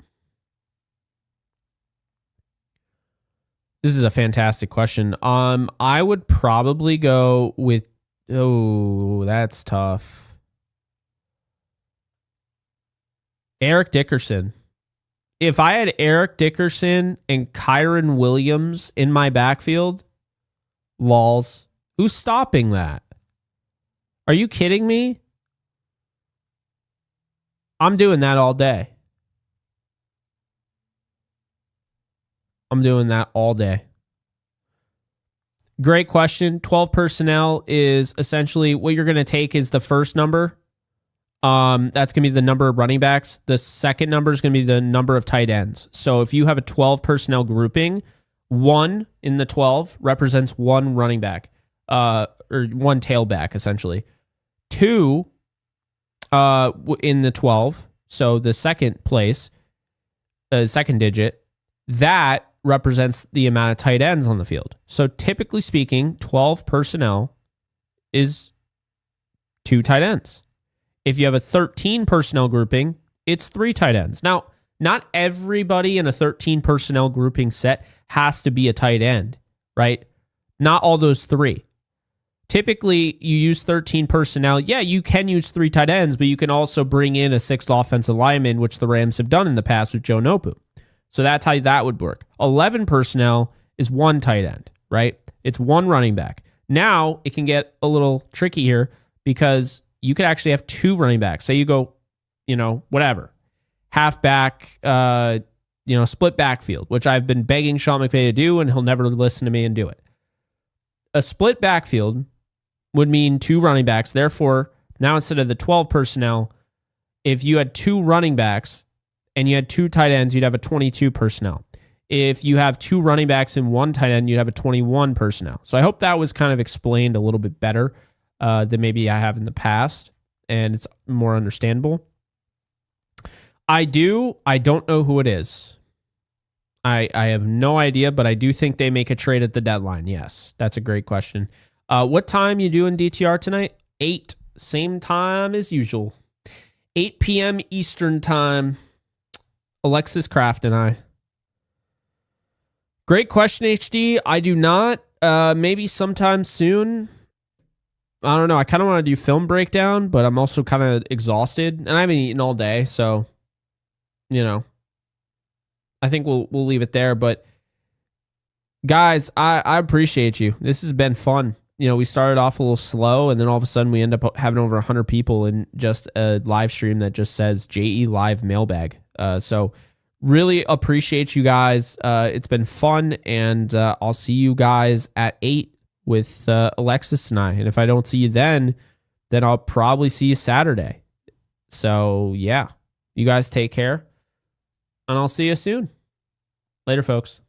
This is a fantastic question. I would probably go with, oh, that's tough. Eric Dickerson. If I had Eric Dickerson and Kyron Williams in my backfield, lols, who's stopping that? Are you kidding me? I'm doing that all day. I'm doing that all day. Great question. 12 personnel is essentially what you're going to take is the first number. That's going to be the number of running backs. The second number is going to be the number of tight ends. So if you have a 12 personnel grouping, 1 in the 12 represents 1 running back, or 1 tailback, essentially. 2 in the 12, so the second place, second digit, that represents the amount of tight ends on the field. So typically speaking, 12 personnel is 2 tight ends. If you have a 13 personnel grouping, it's 3 tight ends. Now, not everybody in a 13 personnel grouping set has to be a tight end, right? Not all those 3. Typically, you use 13 personnel. Yeah, you can use 3 tight ends, but you can also bring in a 6th offensive lineman, which the Rams have done in the past with Joe Nopu. So that's how that would work. 11 personnel is 1 tight end, right? It's 1 running back. Now, it can get a little tricky here because you could actually have 2 running backs. Say you go, whatever, halfback, split backfield, which I've been begging Sean McVay to do, and he'll never listen to me and do it. A split backfield would mean 2 running backs. Therefore, now instead of the 12 personnel, if you had 2 running backs and you had 2 tight ends, you'd have a 22 personnel. If you have 2 running backs and 1 tight end, you'd have a 21 personnel. So I hope that was kind of explained a little bit better than maybe I have in the past, and it's more understandable. I don't know who it is. I have no idea, but I do think they make a trade at the deadline. Yes, that's a great question. What time you doing DTR tonight? 8, same time as usual. 8 p.m. Eastern time. Alexis Kraft and I. Great question, HD. I do not. Maybe sometime soon. I don't know. I kind of want to do film breakdown, but I'm also kind of exhausted, and I haven't eaten all day, so I think we'll leave it there. But guys, I appreciate you. This has been fun. We started off a little slow, and then all of a sudden we end up having over 100 people in just a live stream that just says JE Live Mailbag. So Really appreciate you guys. It's been fun, and I'll see you guys at 8 with Alexis and I. And if I don't see you then I'll probably see you Saturday. So, yeah, you guys take care, and I'll see you soon. Later, folks.